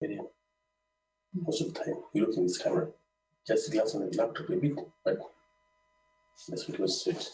area. Most of the time, you look in this camera, just glance on the laptop a bit, but that's what it was straight.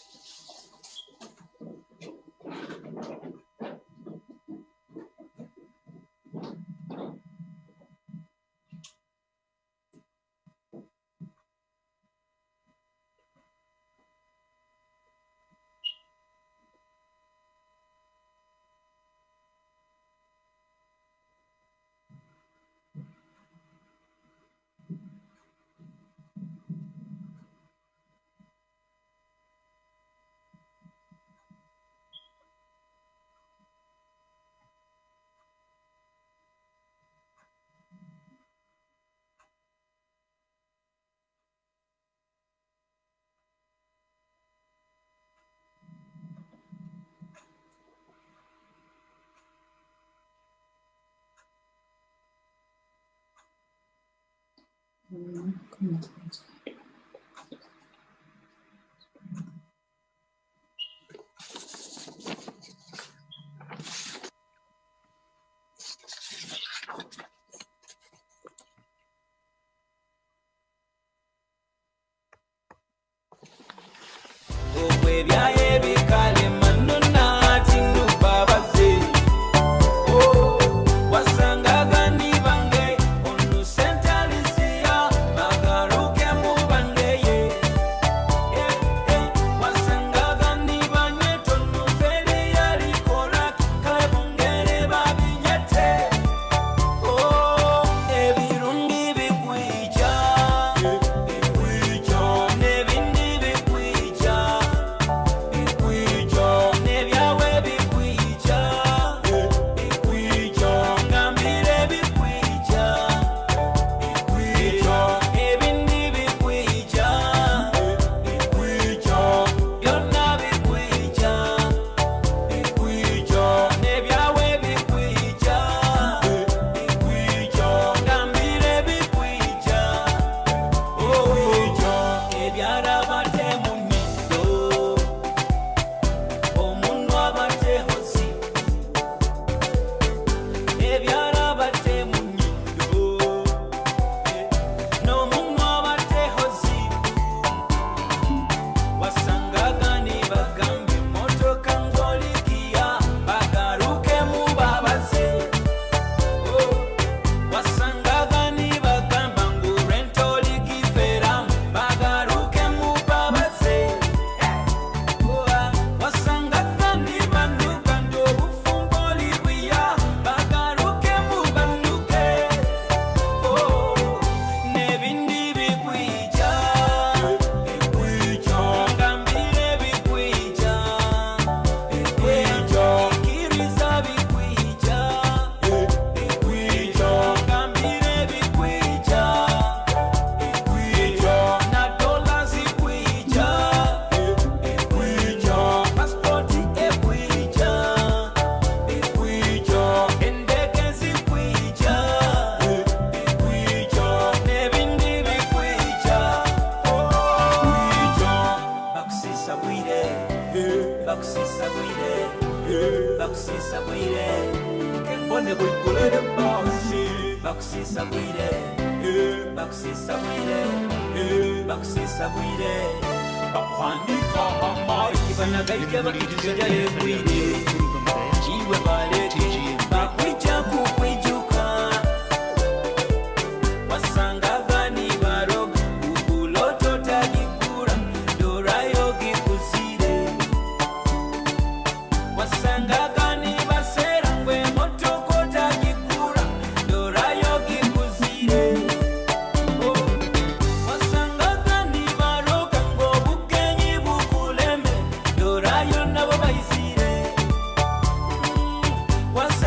Once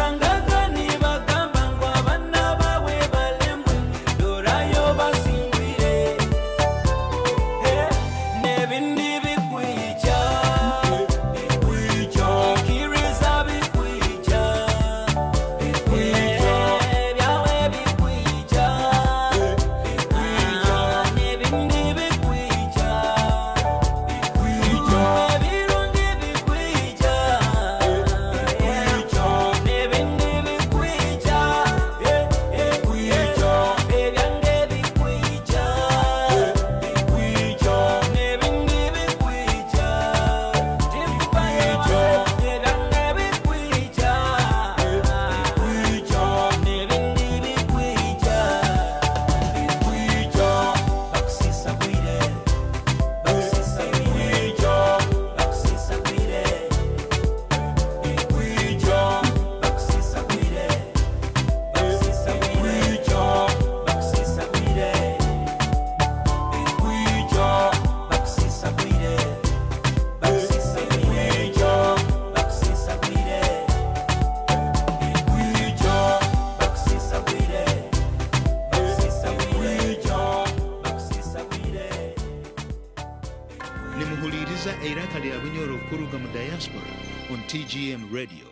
Nimuhuliriza iraka lya Bunyoro kuruga mu diaspora on TGM Radio.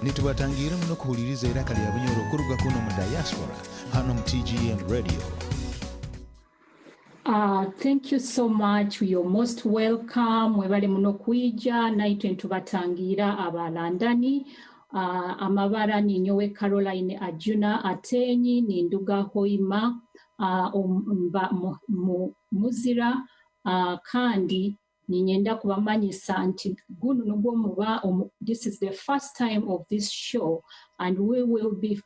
Nitubatangira muno kuhuliriza iraka lya Bunyoro kuruga kuno mu diaspora hano mu TGM Radio. Thank you so much. You're most welcome. Mwebale muno kuija naitwe ntubatangira abalandani. Amabara ni nyowe Caroline Ajuna Atenyi ni nduga hoima muzira kandi ninyenda kubamanyisa nti guno nugwo muba this is the first time of this show and we will be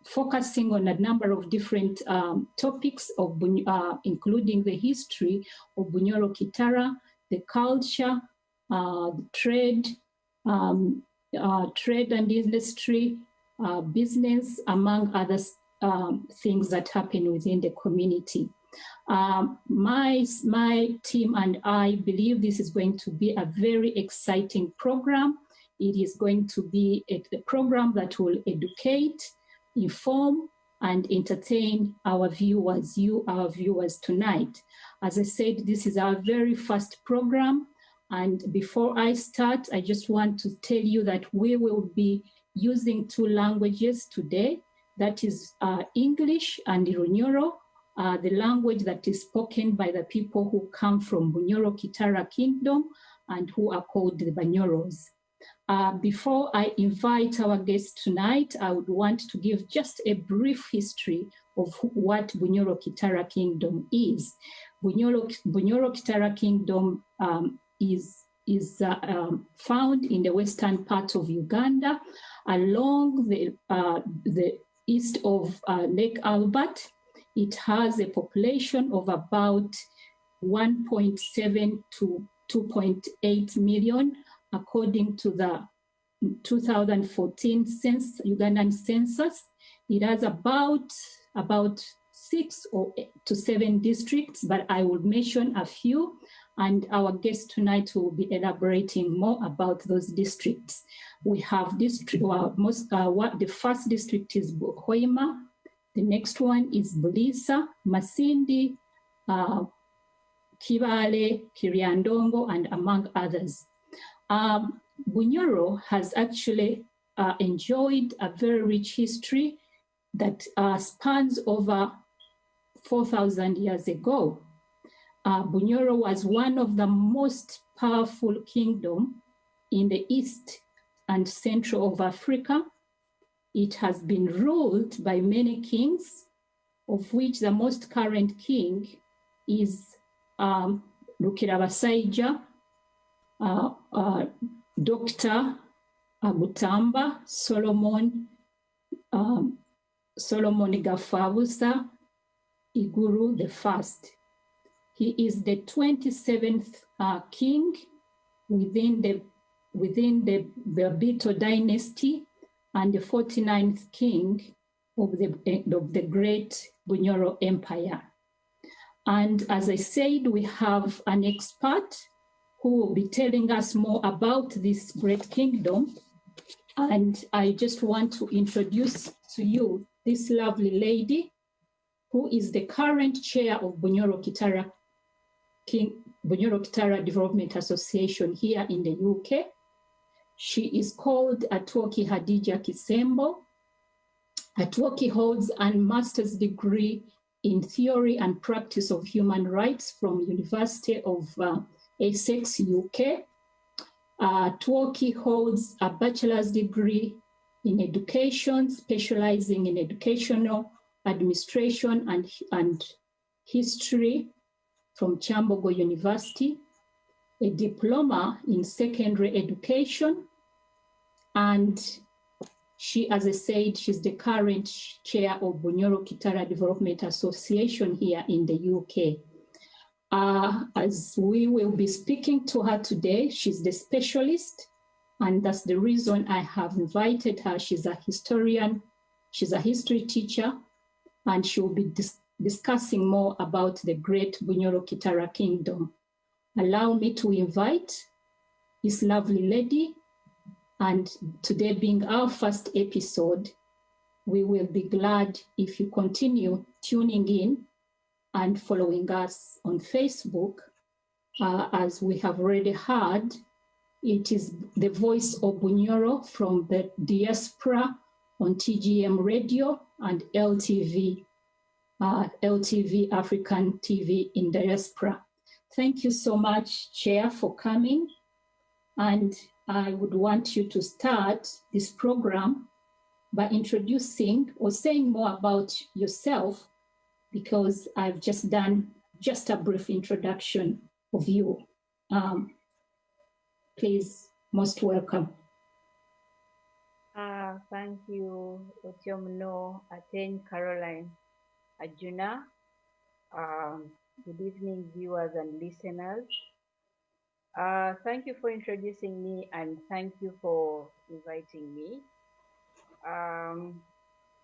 focusing on a number of different topics of including the history of Bunyoro Kitara, the culture, the trade and industry, business, among other things that happen within the community. My team and I believe this is going to be a very exciting program. It is going to be a program that will educate, inform, and entertain our viewers, our viewers tonight. As I said, this is our very first program. And before I start, I just want to tell you that we will be using two languages today. That is English and Bunyoro, the language that is spoken by the people who come from Bunyoro Kitara Kingdom and who are called the Bunyoros. Before I invite our guest tonight, I would want to give just a brief history of what Bunyoro Kitara Kingdom is. Bunyoro Kitara Kingdom is found in the western part of Uganda, along the east of Lake Albert. It has a population of about 1.7 to 2.8 million, according to the 2014 Ugandan census. It has about 6 to 7 districts, but I will mention a few, and our guest tonight will be elaborating more about those districts. We have the first district is Hoima, the next one is Bulisa, Masindi, Kibale, Kiriandongo, and among others. Bunyoro has actually enjoyed a very rich history that spans over 4,000 years ago. Bunyoro was one of the most powerful kingdoms in the east and central of Africa. It has been ruled by many kings, of which the most current king is Rukirabasaija, Dr. Agutamba, Solomon Gafabusa Iguru I. He is the 27th king within the Bito dynasty and the 49th king of the great Bunyoro Empire. And as I said, we have an expert who will be telling us more about this great kingdom. And I just want to introduce to you this lovely lady who is the current chair of Bunyoro Kitara Development Association here in the UK. She is called Atwooki Hadijah Kisembo. Atwooki holds a master's degree in theory and practice of human rights from University of Essex, UK. Atwooki holds a bachelor's degree in education, specializing in educational administration and history from Chambogo University, a diploma in secondary education, and she, as I said, she's the current chair of Bunyoro Kitara Development Association here in the UK. As we will be speaking to her today, she's the specialist, and that's the reason I have invited her. She's a historian, she's a history teacher, and she will be discussing more about the great Bunyoro Kitara Kingdom. Allow me to invite this lovely lady, and today being our first episode, we will be glad if you continue tuning in and following us on Facebook. As we have already heard, it is the voice of Bunyoro from the diaspora on TGM Radio and LTV African TV in diaspora. Thank you so much, Chair, for coming. And I would want you to start this program by introducing or saying more about yourself, because I've just done just a brief introduction of you. Please, most welcome. Thank you, Otiomno Aten Caroline Ajuna. Good evening, viewers and listeners. Thank you for introducing me, and thank you for inviting me.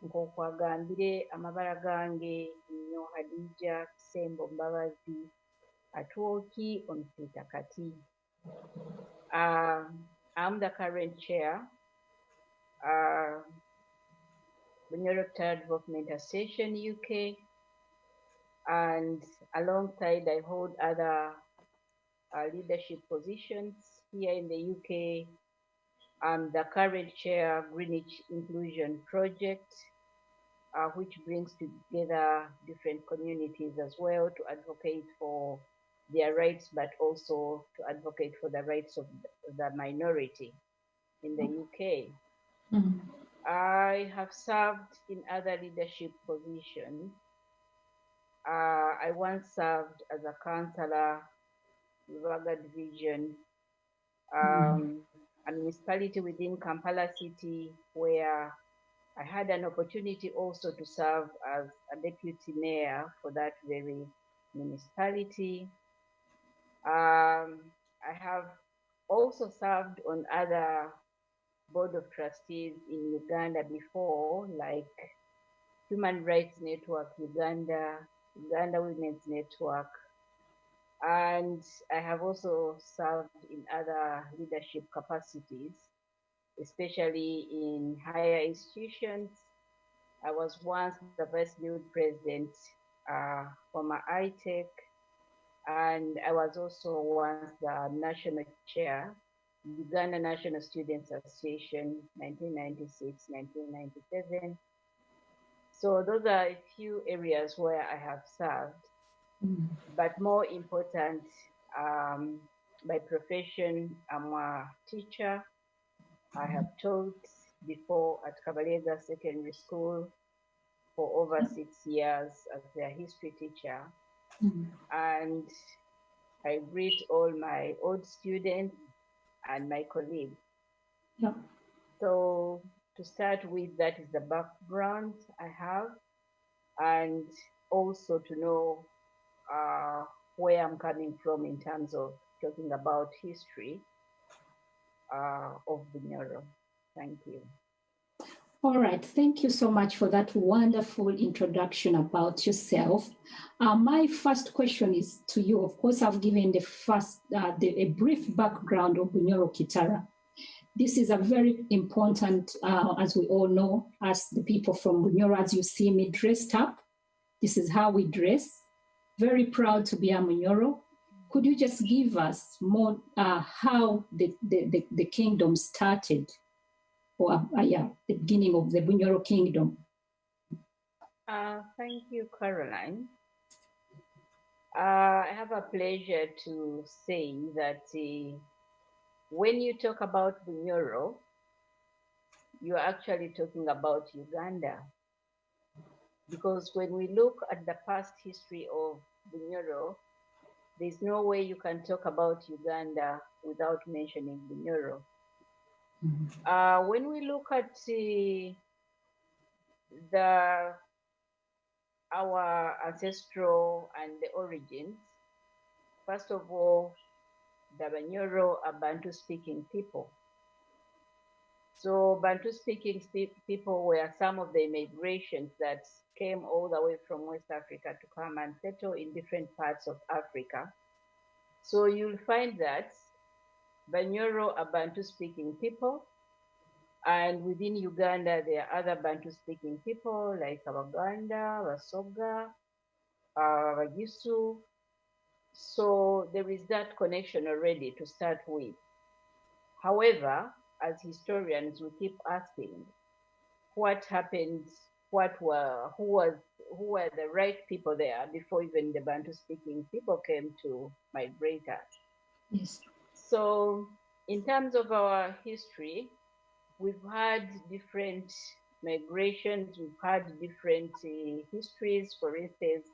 Nkokwagambire amabala gange nyo Hadijah Kisembo Mbabazi Atwooki Onfita Kati. I'm the current chair, Bunyoro Kitara Development Association UK, and alongside I hold other leadership positions here in the UK. I'm the current chair Greenwich Inclusion Project, which brings together different communities as well to advocate for their rights, but also to advocate for the rights of the minority in the UK. Mm-hmm. I have served in other leadership positions. I once served as a councillor in Vaga Division, a municipality within Kampala City, where I had an opportunity also to serve as a deputy mayor for that very municipality. I have also served on other board of trustees in Uganda before, like Human Rights Network Uganda, Uganda Women's Network, and I have also served in other leadership capacities, especially in higher institutions. I was once the vice guild president for my ITEC, and I was also once the national chair, Uganda National Students Association, 1996, 1997. So those are a few areas where I have served. But more important, by profession, I'm a teacher. I have taught before at Kabaleza Secondary School for over 6 years as their history teacher. And I greet all my old students and my colleagues. Yeah. So to start with, that is the background I have, and also to know where I'm coming from in terms of talking about history of Bunyoro. Thank you. All right, thank you so much for that wonderful introduction about yourself. My first question is to you. Of course, I've given a brief background of Bunyoro Kitara. This is a very important, as we all know, as the people from Bunyoro, as you see me dressed up, this is how we dress. Very proud to be a Bunyoro. Could you just give us more how the kingdom started? Or the beginning of the Bunyoro kingdom. Thank you, Caroline. I have a pleasure to say that when you talk about Bunyoro, you're actually talking about Uganda. Because when we look at the past history of Bunyoro, there's no way you can talk about Uganda without mentioning Bunyoro. When we look at our ancestral and the origins, first of all, the Bunyoro are Bantu-speaking people. So Bantu-speaking people were some of the migrations that came all the way from West Africa to come and settle in different parts of Africa. So you'll find that Bunyoro are Bantu-speaking people, and within Uganda, there are other Bantu-speaking people like Abaganda, Basoga, Bagisu. So there is that connection already to start with. However, as historians, we keep asking, what happened? Who were the right people there before even the Bantu-speaking people came to migrate us? Yes. So in terms of our history, we've had different migrations, we've had different histories. For instance,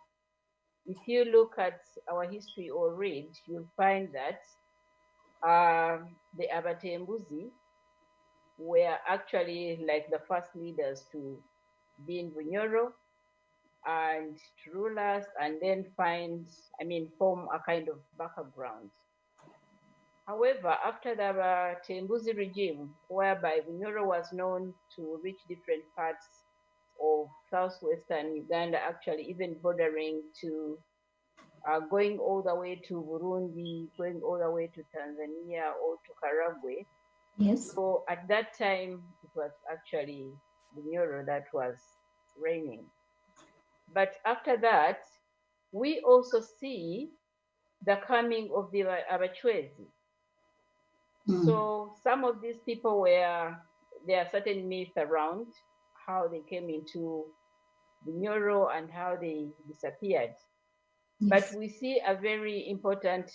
if you look at our history or read, you'll find that the Abatembuzi were actually like the first leaders to be in Bunyoro and to rule us, and then form a kind of background. However, after the Tembuzi regime, whereby Bunyoro was known to reach different parts of southwestern Uganda, actually even bordering to going all the way to Burundi, going all the way to Tanzania or to Karagwe. Yes. So at that time, it was actually Bunyoro that was reigning. But after that, we also see the coming of the Abachwezi. So some of these people there are certain myths around how they came into Bunyoro and how they disappeared. Yes. But we see a very important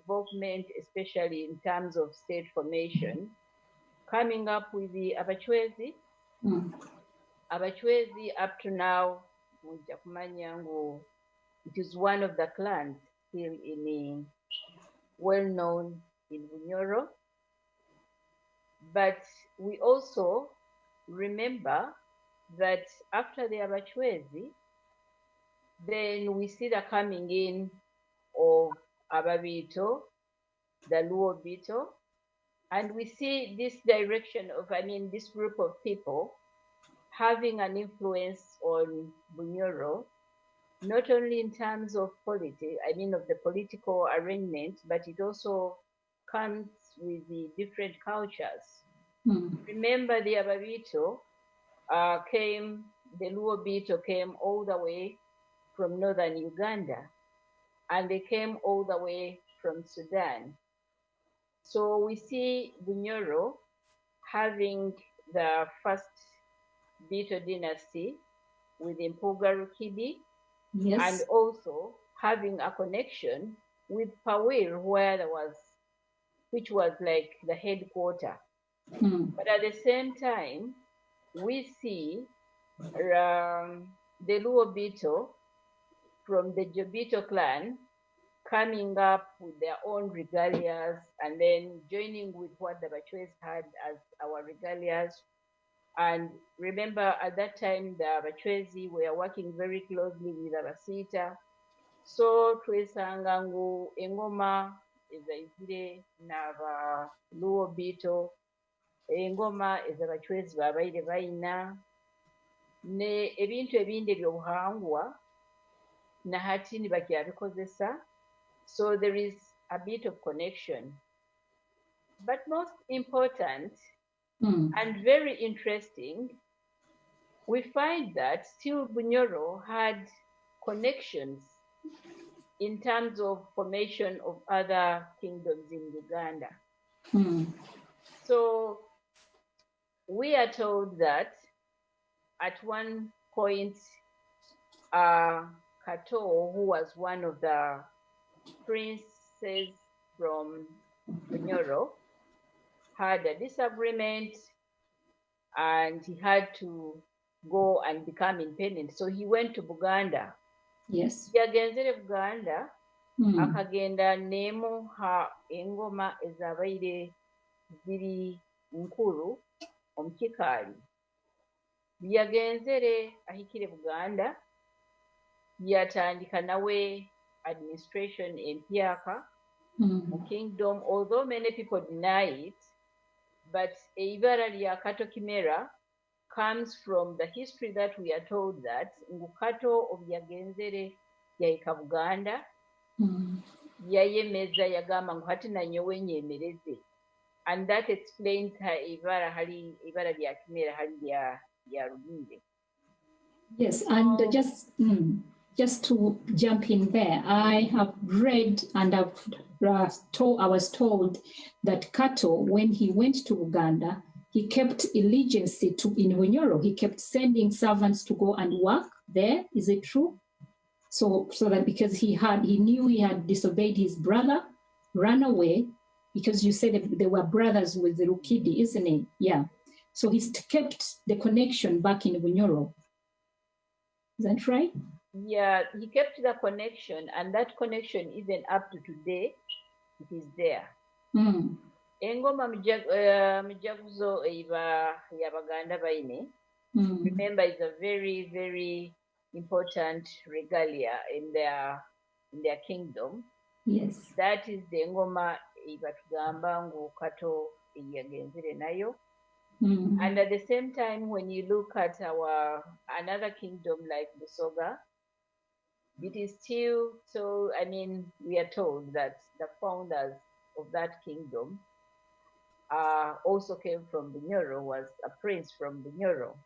involvement, especially in terms of state formation, coming up with the Abachwezi. Abachwezi up to now, it is one of the clans still well known in Bunyoro. But we also remember that after the Abachwezi, then we see the coming in of Ababito, the Luo Bito, and we see this direction of, this group of people having an influence on Bunyoro, not only in terms of politics, of the political arrangement, but it also comes with the different cultures. Remember, the Ababito the Luo Bito came all the way from northern Uganda, and they came all the way from Sudan. So we see Bunyoro having the first Bito dynasty with Mpuga Rukidi, Yes. and also having a connection with Pawir, which was like the headquarter. But at the same time, we see the Luo Bito from the Jobito clan coming up with their own regalias and then joining with what the Bachwez had as our regalias. And remember, at that time, the Bachwezi were working very closely with Abasita. So twesanga ngu engoma ezaizire n'aba Luo Bito, engoma ez'Abachwezi babaire bayina, ne ebintu ebindi ebyobuhangwa na hati nibakyabikozesa. So there is a bit of connection. But most important and very interesting, we find that still Bunyoro had connections in terms of formation of other kingdoms in Uganda. So we are told that at one point, Kato, who was one of the princes from Bunyoro, had a disagreement and he had to go and become independent. So he went to Buganda. Yes. Yagenzere Buganda, akagenda nemuha engoma ezabaire ziri nkuru omukikaali. Yagenzere ahikire Buganda, yatandika nawe administration empyaka kingdom, although many people deny it, but Eibara lya Kato Kimera comes from the history that we are told that Ngukato of Yagenzere yaika Buganda, yayemeza yagamba ngu hati nanyowe nyemereze. And that explains her Eibara lya Kimera hali lya Ruginde. Yes, and just to jump in there, I have read and I was told that Kato, when he went to Uganda, he kept allegiance in Bunyoro. He kept sending servants to go and work there. Is it true? So that because he knew he had disobeyed his brother, ran away, because you said that they were brothers with the Rukidi, isn't it? Yeah. So he kept the connection back in Bunyoro. Is that right? Yeah, he kept the connection, and that connection, even up to today, it is there. Engoma mujaguzo eba yabaganda baine. Remember, it's a very, very important regalia in their kingdom. Yes. That is the engoma eba tugamba ngu Kato yagenzere nayo. And at the same time, when you look at another kingdom like Busoga, it is still so, we are told that the founders of that kingdom also came from Bunyoro, was a prince from Bunyoro.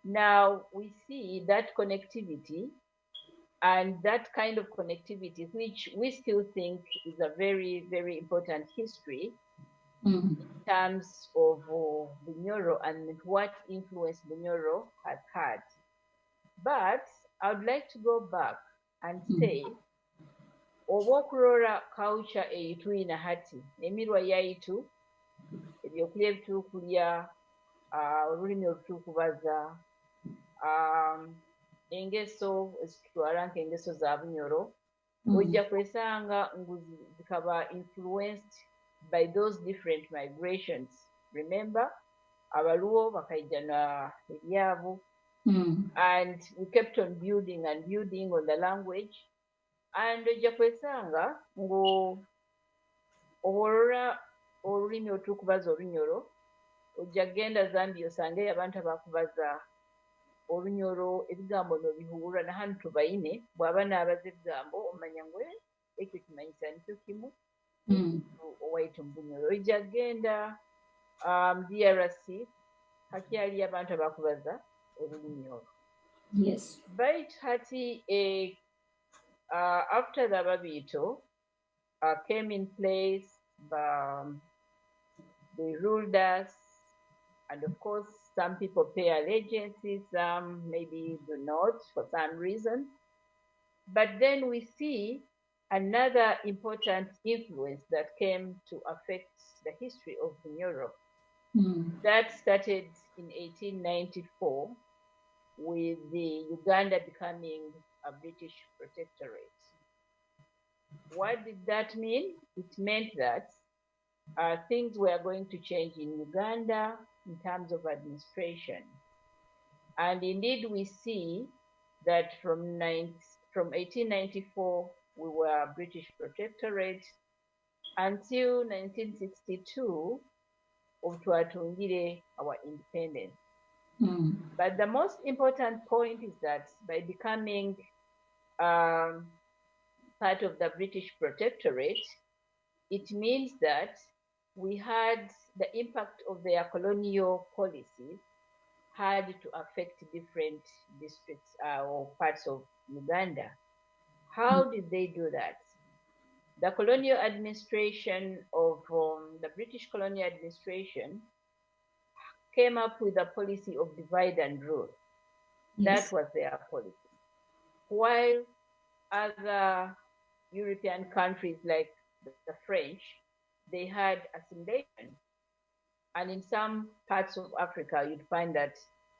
Now we see that connectivity, and that kind of connectivity, which we still think is a very, very important history in terms of Bunyoro and what influence Bunyoro has had. But I would like to go back and say, Owokurora culture eitu ina hati, emirwa yaitu, ebyokulya ebitukulya, olulimi olutukubaza, engeso ezitutwala nk'engeso za Bunyoro, ojja kwesanga zikaba influenced by those different migrations. Remember, abaluwo bakaijana ebyavu. And we kept on building and building on the language. And ojja kwesanga ngu owoolora olulimi otukubaza Olunyoro, ojja genda Zambia osangeyo abantu abakubaza Olunyoro, ebigambo n'obihuulula na hano tubayine bw'aba n'abaza ebigambo omanya ngu ekyo kimanyisa nikyo kimu owaitu mu Bunyoro. Ojja genda DRC hakyaliyo abantu abakubaza Olulimi olwo. Yes. Bait hati after the Babito came in place, they ruled us, and of course some people pay allegiances, some maybe do not for some reason. But then we see another important influence that came to affect the history of Bunyoro. That started in 1894 with the Uganda becoming a British protectorate. What did that mean? It meant that things were going to change in Uganda in terms of administration. And indeed we see that from 1894 we were a British protectorate until 1962 twatungire our independence. But the most important point is that by becoming part of the British protectorate, it means that we had the impact of their colonial policies had to affect different districts or parts of Uganda. How did they do that? The colonial administration of the British colonial administration came up with a policy of divide and rule. Yes. That was their policy. While other European countries like the French, they had assimilation. And in some parts of Africa, you'd find that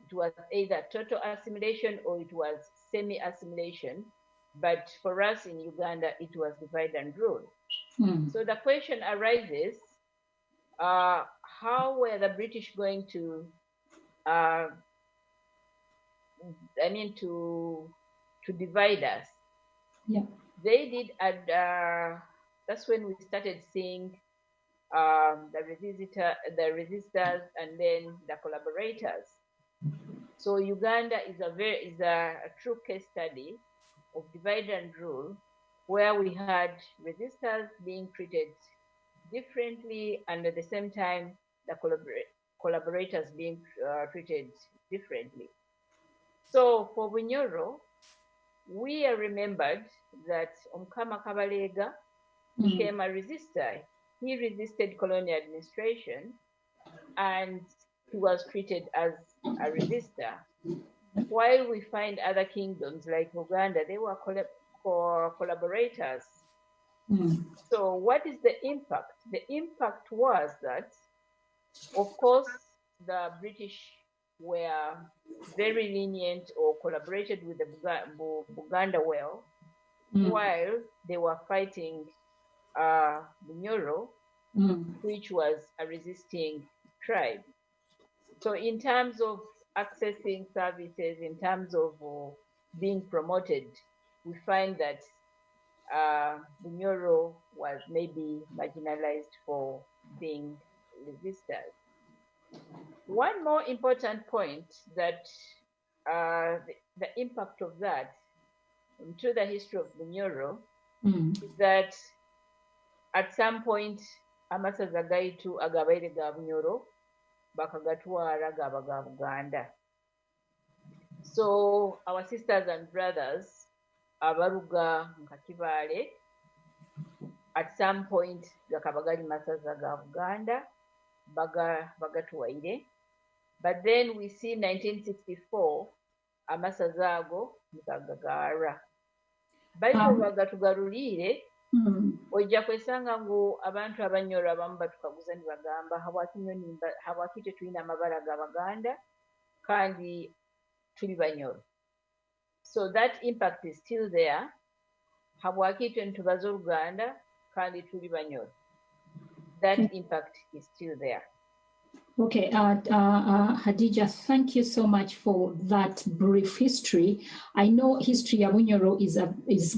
it was either total assimilation or it was semi-assimilation. But for us in Uganda, it was divide and rule. So the question arises, how were the British going to, to divide us? Yeah. They did, and that's when we started seeing the resistors and then the collaborators. So Uganda is a true case study of divide and rule, where we had resistors being treated differently, and at the same time, the collaborators being treated differently. So for Bunyoro, we are remembered that Omukama Kabalega became a resistor. He resisted colonial administration, and he was treated as a resistor. While we find other kingdoms like Uganda, they were collaborators. So what is the impact? The impact was that, of course, the British were very lenient or collaborated with the Buganda well, while they were fighting Bunyoro, which was a resisting tribe. So in terms of accessing services, in terms of being promoted, we find that Bunyoro was maybe marginalized for being resistors. One more important point that the impact of that into the history of Bunyoro is that at some point amasaza gaitu agabaire ga Bunyoro bakagatwara gaba ga Buganda. So our sisters and brothers abaruga nkakibale at some point gakabagali masaza ga Buganda bagatuwaire. But then we see 1964 amasaza ago gagagara. Baito bagatugarulire ojja kwesanga ngu abantu abanyoro abamu batukaguza ne bagamba habwaki tetulina amabala ga Baganda kandi tuli Banyoro. So that impact is still there. Habwaki tubaza Oluganda kandi tuli Banyoro. That impact is still there. Okay, Hadijah, thank you so much for that brief history. I know history of Bunyoro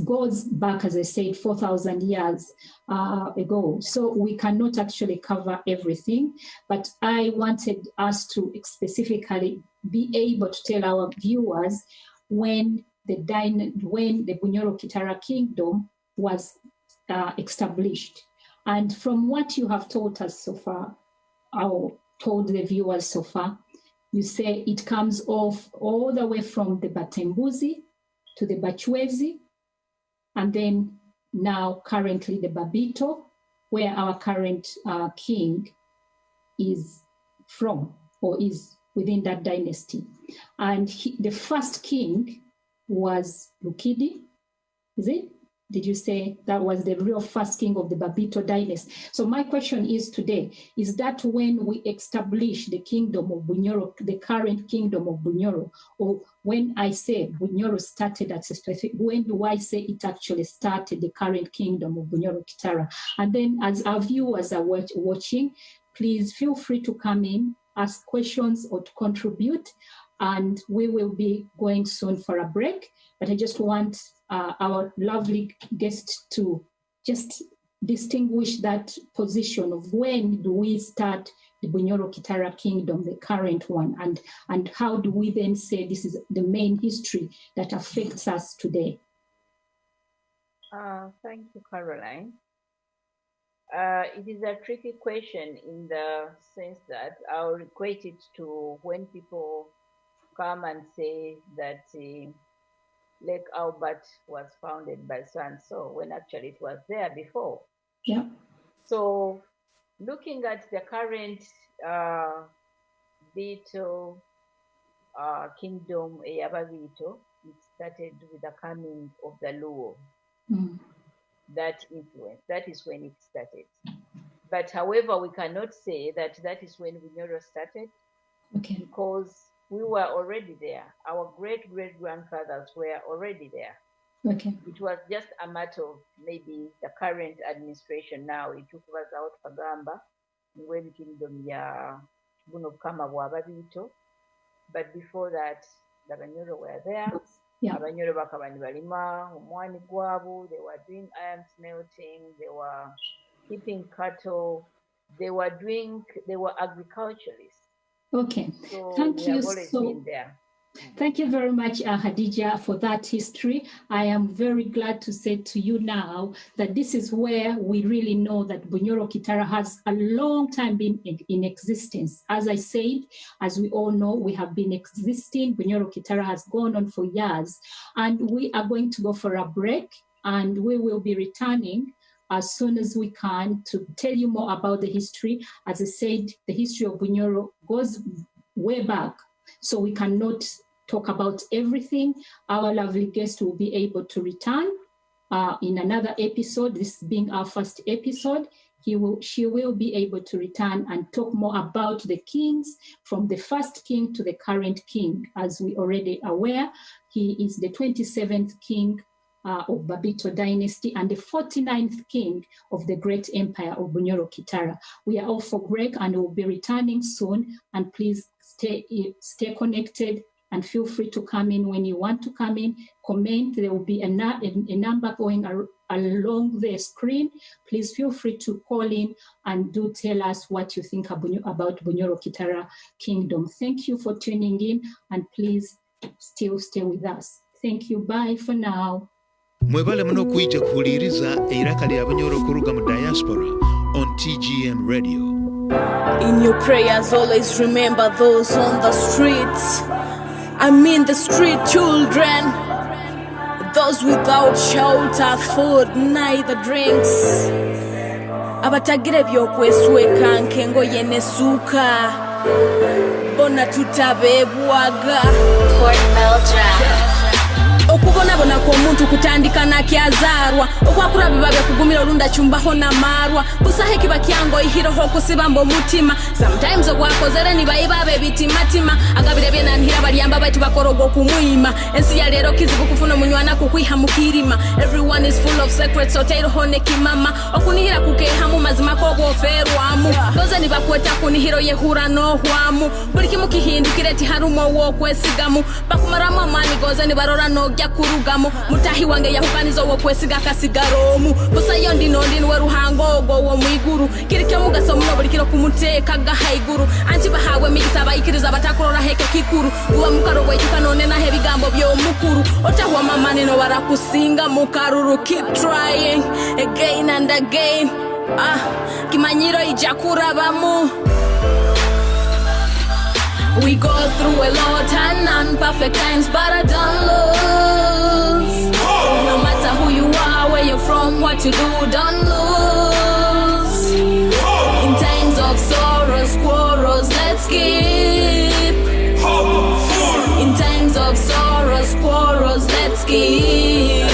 goes back, as I said, 4,000 years ago. So we cannot actually cover everything, but I wanted us to specifically be able to tell our viewers when the Bunyoro Kitara Kingdom was established. And from what you have taught us so far, told the viewers so far, you say it comes off all the way from the Batembuzi to the Bachwezi, and then now currently the Babito, where our current king is from, or is within that dynasty. And the first king was Lukidi, is it? Did you say that was the real first king of the Babito dynasty? So my question is today, is that when we establish the kingdom of Bunyoro, the current kingdom of Bunyoro, or when I say Bunyoro started at specific, when do I say it actually started, the current kingdom of Bunyoro Kitara? And then as our viewers are watching, please feel free to come in, ask questions or to contribute, and we will be going soon for a break. But I just want our lovely guest to just distinguish that position of when do we start the Bunyoro Kitara Kingdom, the current one, and how do we then say this is the main history that affects us today? Thank you, Caroline. It is a tricky question in the sense that I'll equate it to when people come and say that Lake Albert was founded by so and so, when actually it was there before. Yeah. So looking at the current Bito kingdom, Eyababito, it started with the coming of the Luo. That influence, that is when it started. But however, we cannot say that that is when Bunyoro started, because we were already there. Our great-great-grandfathers were already there. Okay. It was just a matter of maybe the current administration now. It took us out Pagamba, when kingdom ya Buno Kama Wababito. But before that, the Bunyoro were there. Yeah. Abanyoro bakabani balima, umwani gwabu, they were doing iron smelting, they were keeping cattle, they were agriculturalists. Okay, so thank you Thank you very much, Hadijah, for that history. I am very glad to say to you now that this is where we really know that Bunyoro Kitara has a long time been in existence. As I said, as we all know, we have been existing. Bunyoro Kitara has gone on for years, and we are going to go for a break, and we will be returning as soon as we can to tell you more about the history. As I said, the history of Bunyoro goes way back, so we cannot talk about everything. Our lovely guest will be able to return in another episode. This being our first episode, she will be able to return and talk more about the kings, from the first king to the current king. As we already aware, he is the 27th king of Babito dynasty and the 49th king of the great empire of Bunyoro Kitara. We are off for break and we'll be returning soon, and please stay connected and feel free to come in when you want to come in. Comment, there will be a number going along the screen. Please feel free to call in and do tell us what you think about Bunyoro Kitara Kingdom. Thank you for tuning in, and please still stay with us. Thank you, bye for now. Mwebale mno kuija kuhuliriza iraka lya Bunyoro kuruga mu diaspora on TGM Radio. In your prayers always remember those on the streets. I mean the street children, those without shelter, food, neither drinks. Abatagire byokwesweka nkengo yenesuka bona tutabebwaga Port Belgium. okubonabona kw'omuntu kutandika nakyazaalwa okwakula biba byakugumira olunda cyumbaho namarwa kusaho ekiba kyango ihiroho okusibamba omutima sometimes ogwakozere nibayibaaba ebitimatima agabire byenanhira balyamba baitu bakoroga okumwima ensi ya leero kizibu kufuna omunywana kukwiha mukirima everyone is full of secrets otairoho nekimama okunihira kukehamu mazima kogwoferwamu doze nibakweta kunihiro yehura nohwamu buli kimu kihindukire tiharumo wokwesigamu bakumaramu amaani goze nibarora nogya kurugamu mutahi wange yahukaniza wokwesiga kasigaromu busayo ndino ndinwe ruhango ogwo wo mwiguru kirikyo mugaso muno buli kiro kumuteeka gahaiguru anti bahawe migisa bayikiriza batakurora heke kikuru uwa mukarogo ejuka none nahe ebigambo by'omukuru otahwa mamani no barakusinga mukaruru keep trying again and again kimanyiro ija kurabamu. We go through a lot and non-perfect times, but I don't lose. No matter who you are, where you're from, what you do, don't lose. In times of sorrows, quarrels, let's keep. In times of sorrows, quarrels, let's keep.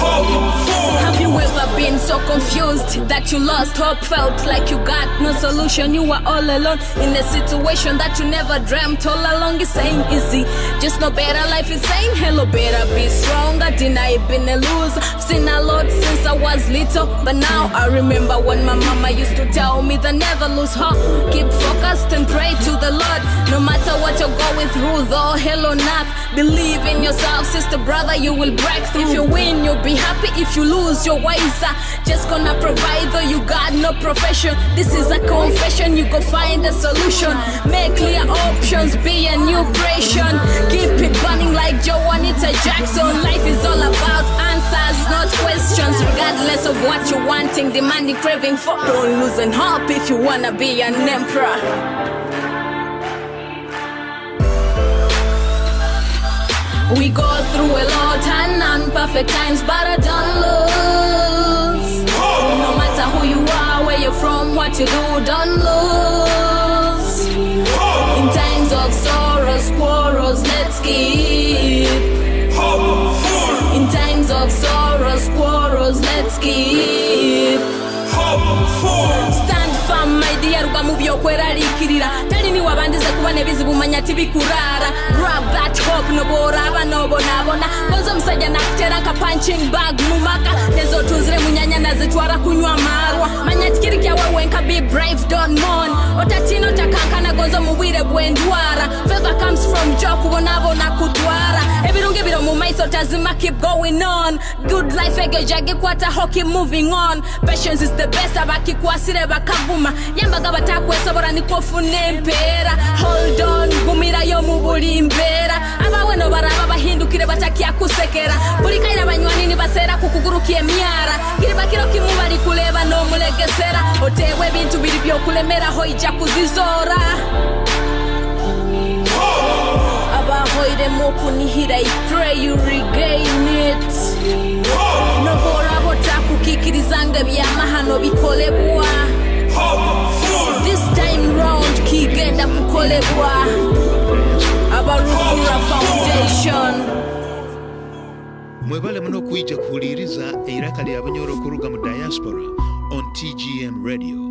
Have you ever been so confused that you lost hope, felt like you got no solution? You were all alone in a situation that you never dreamt all along. It's ain't easy, just no better life is saying hello, better be stronger. Deny been a loser, I've seen a lot since I was little, but now I remember when my mama used to tell me that never lose hope, keep focused and pray to the Lord. No matter what you're going through, though hell or not, believe in yourself, sister, brother, you will break through. If you win, you'll be happy. If you lose, you're wiser. Just gonna provide, though you got no profession. This is a confession, you go find a solution. Make clear options, be a new creation. Keep it burning like Joanita Jackson. Life is all about answers, not questions. Regardless of what you're wanting, demanding, craving for, don't lose and hope if you wanna be an emperor. We go through a lot and non-perfect times, but I don't lose. No matter who you are, where you're from, what you do, don't lose. In times of sorrows, quarrels, let's keep. In times of sorrows, quarrels, let's keep. Stand firm, my dear, rugamubyo kweraliikirira talini wabandize kuba nebizibu manya tibikurara. Grab that hope noboraba nobonaabona bonza omusajja nakutera nka punching bag mumaka nezo tunzire munyanya nazitwara kunywa marwa manya tikirikyawe wenka be brave don't mourn otatino takankana gonzo mubwire bwendwara favor comes from jo kubonabona kutwara ebirungi biro mu maiso tazima keep going on good life egejage kwata hockey moving on patience is the best abakikwasire bakaguma yambaga batakwesobora nikofuna empeera hold on gumirayo mu buli mbeera abawe no baraba bahindukire batakia kusekera buli kaira banywani ni basera kukugurukia emyara kiribakiro kimu bali kuleba no mulegesera otewe ebintu biri byokulemera hoija kuzizora abahoire mukunihira I pray you regain it no bora botakukikirizanga byamahano bikolebwa this time round kigenda kukolebwa abarufura foundation. Mwebale muno kuija kuhuliriza eiraka lya Bunyoro kuruga mu diaspora on TGM Radio.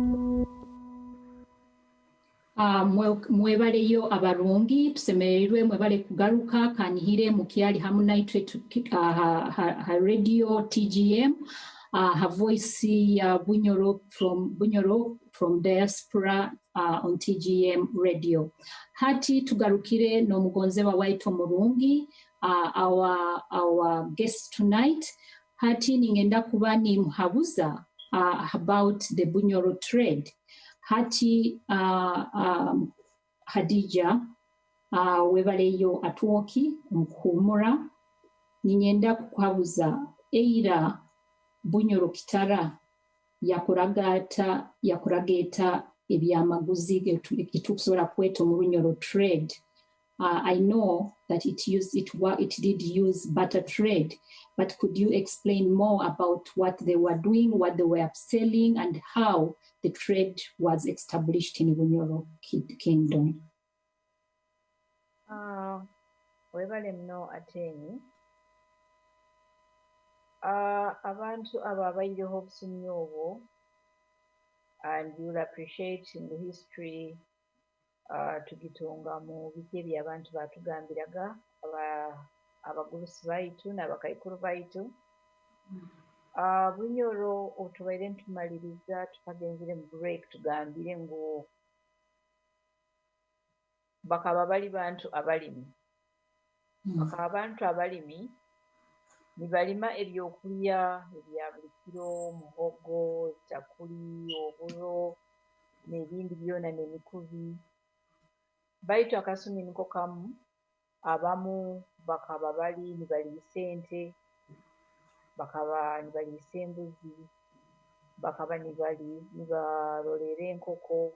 Mwebaleyo abarungi tusemererwe mwebale kugaruka kanihire mukyali hamu naitwe ha radio TGM ha voice ya Bunyoro from diaspora on TGM radio. Hati tugarukire no mugonzeba waito murungi our guest tonight. Hati ningenda kuba ni mhabuza about the Bunyoro trade. Hati hadijah webaleyo Atwooki mkuhumura ninyenda kuhabuza eira Bunyoro Kitara yakurageta ebyamaguzi getukusobola kweta mu Bunyoro trade. I know that it did use barter trade, but could you explain more about what they were doing, what they were selling, and how the trade was established in Bunyoro Kingdom? Webale mno ateni Abantu abo abayireho obusunyi obwo, and you'll appreciate in the history tugitunga mu biki ebyo abantu batugambiraga abagurusi baitu n'abakaikuru baitu. Bunyoro otubaire ntumaliriza tukagenzere mu break tugambire ngu bakaba bali bantu abalimi. Bakaba bantu abalimi nibalima ebyokulya ebya buli kiro, muhogo, takuli, oburo n'ebindi byona n'emikubi. Baitu akasumi niko kamu, abamu bakaba bali nibaliisa ente, bakaba nibaliisa embuzi, bakaba nibalolera enkoko.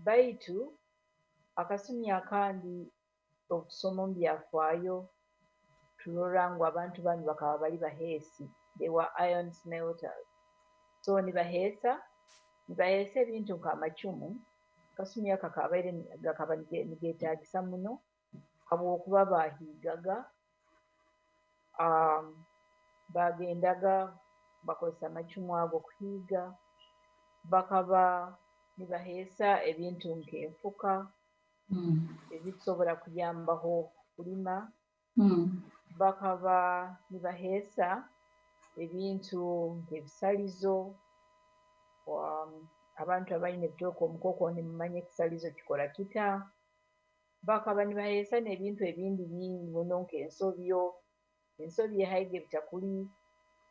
Baitu akasumi akandi okusoma mu byafaayo tulora ngu abantu bano bakaba bali baheesi. They were iron smelters. So nibaheesa ebintu nk'amacumu. Akasumi aka gakaba nigeetaagisa muno habw'okuba baahiigaga, bagendaga bakozesa amacumu ago kuhiiga. Bakaba nibaheesa ebintu nk'enfuka ezisobola kuyambaho kulima. Bakaba nibaheesa ebintu nk'ebisalizo. Abantu abalina ebitooke omukoko nimumanya ekisalizo kikola kita. Bakaba nibaheesa n'ebintu ebindi bingi muno nk'ensobyo. Ensobyo ehaiga ebitakuli.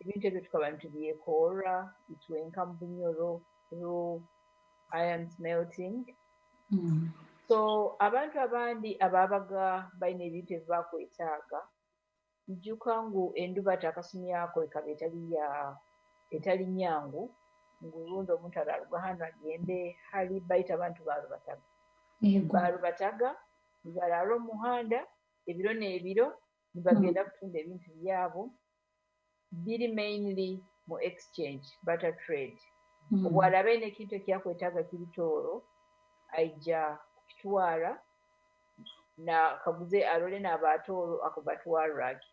Ebintu ebyo tukaba nitubyekoorra bitwenka mu Bunyoro through iron smelting. So abantu abandi ababaga balina ebintu ebibakwetaaga, ijjuka ngu endubata akasumi ako ekaba etali nyangu, ngu olundi omuntu alaluga hano agende hali baita abantu barubataga. Barubataga nibalaala omuhanda ebiro n'ebiro nibagenda kutunda ebintu byabo biri mainly mu exchange, barter trade. Obwalaba ayina ekintu ekyakwetaaga kiri tooro aija kukitwala na kaguze alole n'abatooro akubatwalraki.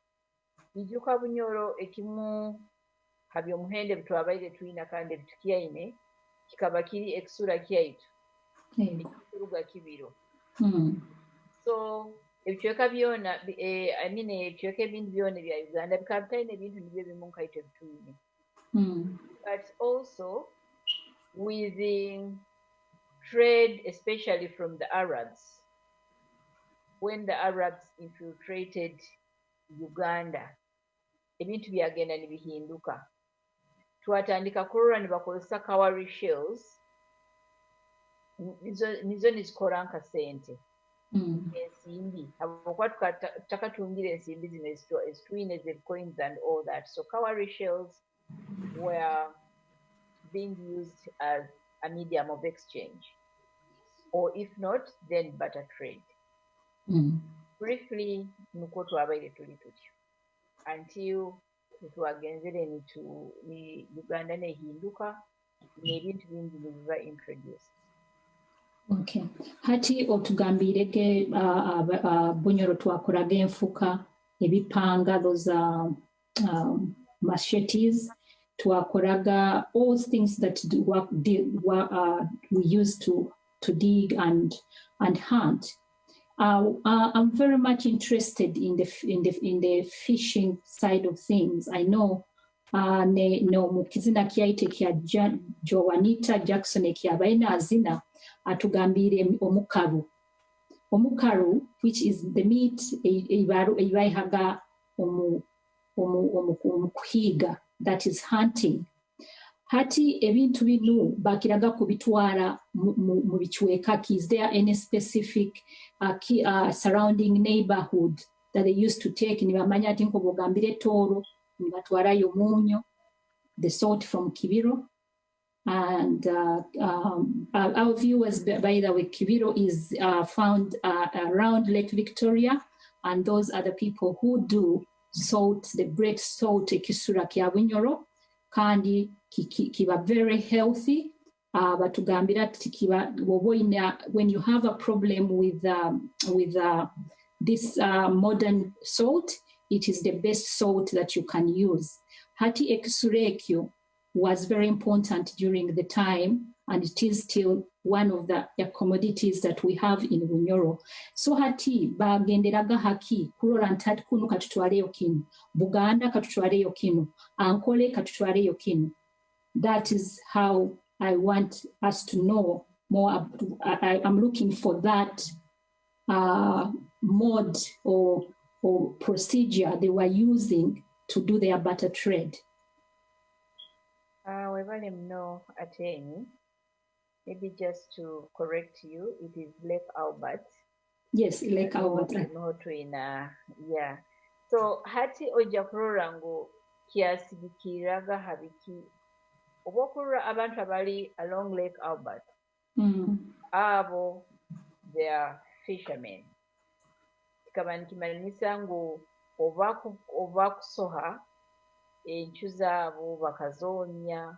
Ijjuka Bunyoro ekimu habyo omuhende butwabaire tulina kandi ebitukyaine kikaba kiri ekisura kyaitu ekikuruga kibiro. So ebicweka byona ebicweka ebindi byona ebya Uganda bikaba bitalina ebintu nibyo bimu nkaito ebituyine. But also with the trade, especially from the Arabs, when the Arabs infiltrated Uganda, ebintu byagenda nibihinduka. Twatandika kurora nibakozesa cowrie shells, nizo nizikora nka sente. Ensimbi habwokuba tukatungire ensimbi zino ezitwine ze coins and all that. So cowrie shells were being used as a medium of exchange, or if not, then barter trade. Briefly, nuko twabaire tuli tutyo until twagenzere ni Uganda nehinduka n'ebintu bingi nibiba introduced. Okay. Hati otugambireke Bunyoro twakoraga enfuka, ebipanga, those machetes, twakoraga all things that we used to dig and hunt. I'm very much interested in the fishing side of things. I know mukizina kyaite kya Joanita Jackson ekyabaina azina atugambire omukaru, which is the meat ibaihaga omukuhiga, that is hunting. Hati ebintu binu bakiraga kubitwara mu bichweka. Is there any specific surrounding neighborhood that they used to take? Nibamanya ati nko bogambire toro nibatwara yo munyo, the salt from Kibiro. And our viewers, by the way, Kibiro is found around Lake Victoria, and those are the people who do salt, the bread salt ekisura kya Bunyoro, kandi kiba very healthy. Batugambira tikiba when you have a problem with this modern salt, it is the best salt that you can use. Hati ekisurekyo was very important during the time, and it is still one of the commodities that we have in Bunyoro. So hati bagenderaga haki kulola ntati kunu katutwaleyo kinu, Buganda katutwaleyo kinu, Ankole katutwaleyo kinu. That is how I want us to know more. I'm looking for that mode or procedure they were using to do their barter trade. We want him know attorney. Maybe just to correct you, it is Lake Albert. Yes, Lake Albert. Yeah. So hati oja kurora ngu kiasi bikiraga habiki. Obokurora abantu abali along Lake Albert. Abo, they are fishermen. Kimanisa ngu ovakusoha enchu zaabo bakazoonya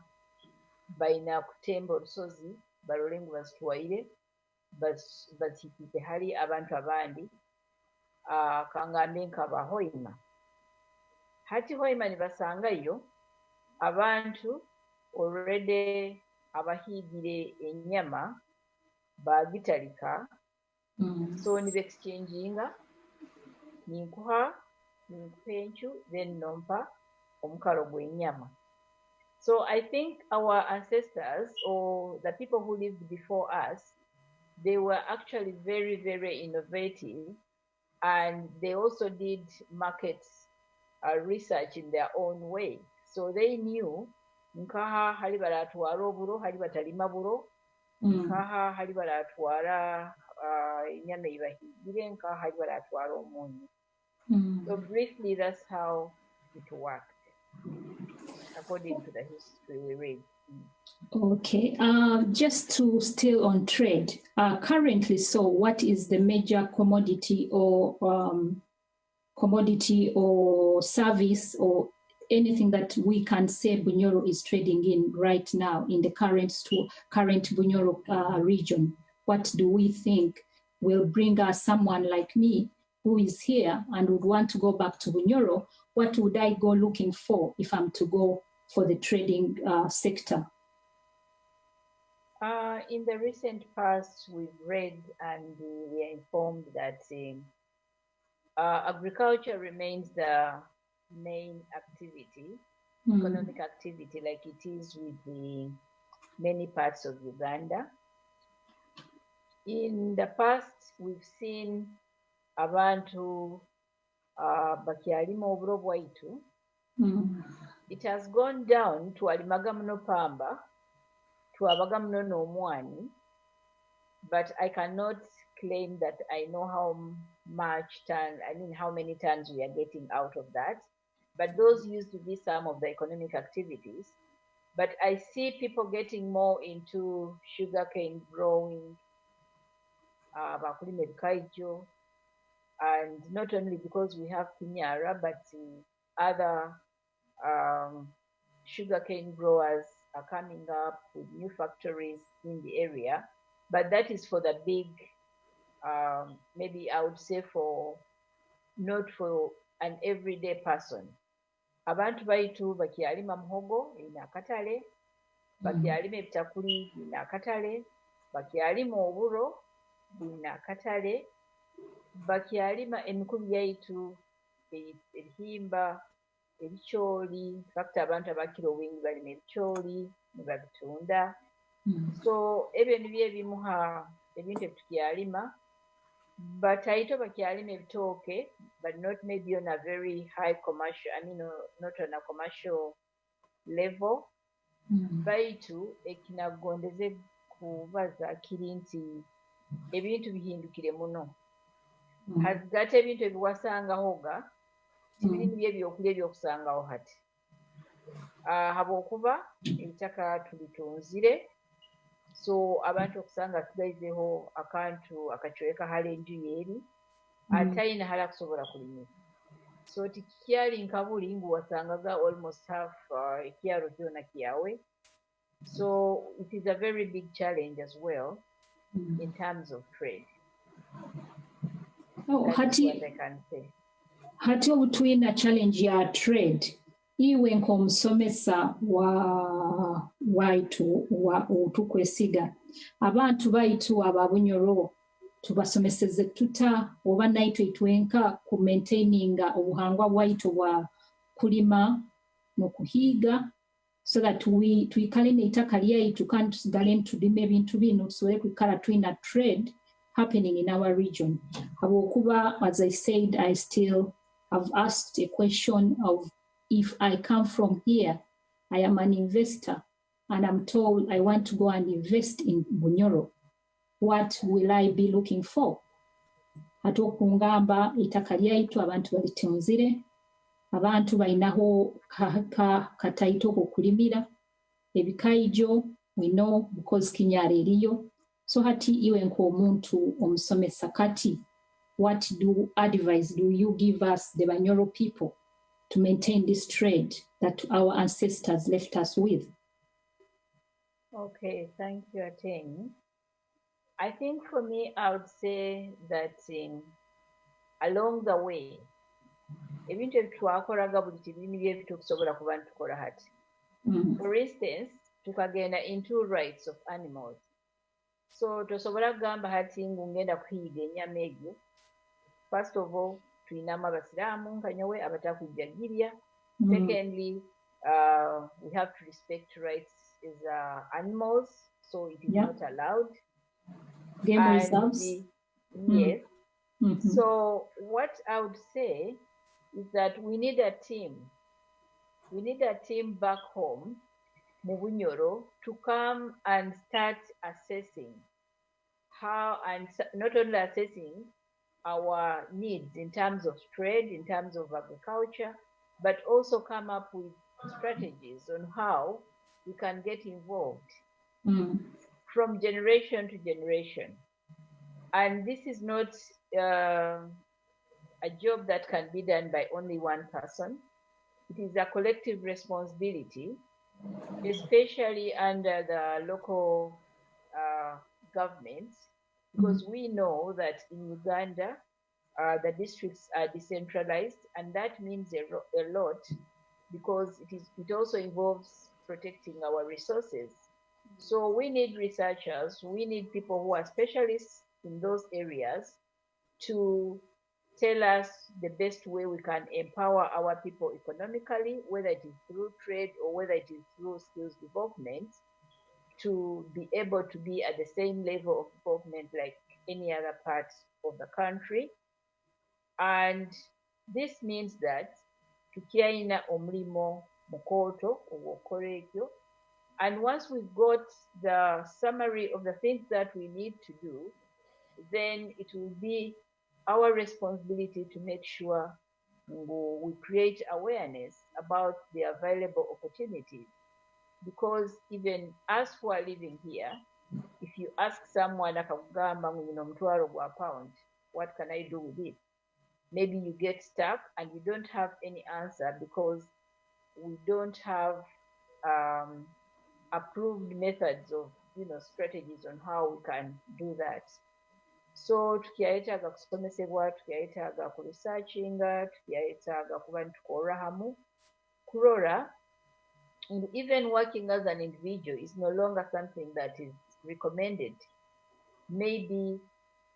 balina kutemba olusozi balole ngu bazitwaire bazikite hali abantu abandi kangambe nka bahoima. Hati hoima nibasangayo abantu already abahiigire ennyama bagitalika, so nibe exchanging ninkuha enchu then nompa omukalo gw'ennyama. So I think our ancestors or the people who lived before us, they were actually very, very innovative, and they also did market research in their own way. So they knew nkaha hali baratwara oburo hali batalima buro, nkaha hali baratwara ennyama eyibahigire, nkaha hali baratwara omunyu. So briefly, that's how it worked, according to the history we read. Okay, just to still on trade, currently, so what is the major commodity or service or anything that we can say Bunyoro is trading in right now in the current Bunyoro region? What do we think will bring us someone like me who is here and would want to go back to Bunyoro? What would I go looking for if I'm to go for the trading sector? In the recent past, we've read and we are informed that agriculture remains the main activity, economic activity, like it is with the many parts of Uganda. In the past, we've seen abantu bakyalima oburo bwaitu. It has gone down to alimaga muno pamba, to abaga muno n'omwani, but I cannot claim that I know how many tons we are getting out of that. But those used to be some of the economic activities. But I see people getting more into sugarcane growing, bakulima ebikaijo, and not only because we have Kitara, but other sugarcane growers are coming up with new factories in the area. But that is for the big, maybe I would say not for an everyday person. Abantu baitu bakyalima muhogo ina akatale, bakyalima ebitakuli ina akatale, bakyalima oburo ina akatale, bakyalima emikubi yaitu ebihimba, ebikyoli. In fact, abantu abakira obwingi balima ebikyoli ne babitunda. So ebintu byebimuha ebintu ebikyalima, but aito bakyalima ebitooke, but not maybe on a very high commercial, not on a commercial level. Baitu ekinagondeze kubaza kiri nti ebintu bihindukire muno. Hagati ebintu ebiwasangaho ga tibirimi byebyokulya ebyokusangaho hati. Habwokuba ebitaka tubitunzire, so abantu okusanga tugaizeho akantu akacweka hali enju yeri atayina hala kusobola kulimira. So tikyali nkabuli ngu wasangaga almost half ekyalo kyona kyawe. So it is a very big challenge as well in terms of trade. Oh, That's what I can say. hati obutwina challenge ya trade iwe nk'omusomesa waitu tukwesiga abantu baitu aba Bunyoro tubasomeseze tuta oba naitwe itwenka ku maintaininga obuhangwa bwaitu bwa kulima n'okuhiga so that twikale n'eitaka lyaitu kandi tusigale ntulima ebintu bino tusobole kwikala twina trade happening in our region. Habwokuba, as I said, I still have asked a question of if I come from here, I am an investor, and I'm told I want to go and invest in Bunyoro. What will I be looking for? Hatokungamba itaka lyaitu abantu balitunzire, abantu bainaho kataito kukulimira, ebikaijo, we know because Kinyara eriyo. So hati iwe nk'omuntu omusomesa kati, what advice do you give us, the Bunyoro people, to maintain this trade that our ancestors left us with? Okay, thank you, Ateng. I think for me, I would say that along the way, ebintu ebitwakoraga buli kibimu byebitu tukusobola kuba nitukola hati. For instance, tukagenda into rights of animals. So tosobola kugamba hati ngenda kuhiga ennyama egyo. First of all, tuyinamu abasiraamu nkanyowe abatakujjagirya. Secondly, we have to respect rights as animals, so it is not allowed. Game reserves. Yes. So what I would say is that we need a team. We need a team back home, mu Bunyoro, to come and start assessing how, and not only assessing our needs in terms of trade, in terms of agriculture, but also come up with strategies on how we can get involved from generation to generation. And this is not a job that can be done by only one person. It is a collective responsibility, especially under the local governments, because we know that in Uganda, the districts are decentralized, and that means a lot, because it also involves protecting our resources. So we need researchers, we need people who are specialists in those areas to tell us the best way we can empower our people economically, whether it is through trade or whether it is through skills development, to be able to be at the same level of development like any other part of the country. And this means that tukiaina omulimo mukoto owokorekyo, and once we've got the summary of the things that we need to do, then it will be our responsibility to make sure we create awareness about the available opportunities. Because even us who are living here, if you ask someone, what can I do with it? Maybe you get stuck and you don't have any answer because we don't have approved methods of strategies on how we can do that. So tukiyayetaaga kusomesebwa, tukiyayetaaga ku researchinga, tukiyayetaaga kuba nitukola hamu kurora, and even working as an individual is no longer something that is recommended. Maybe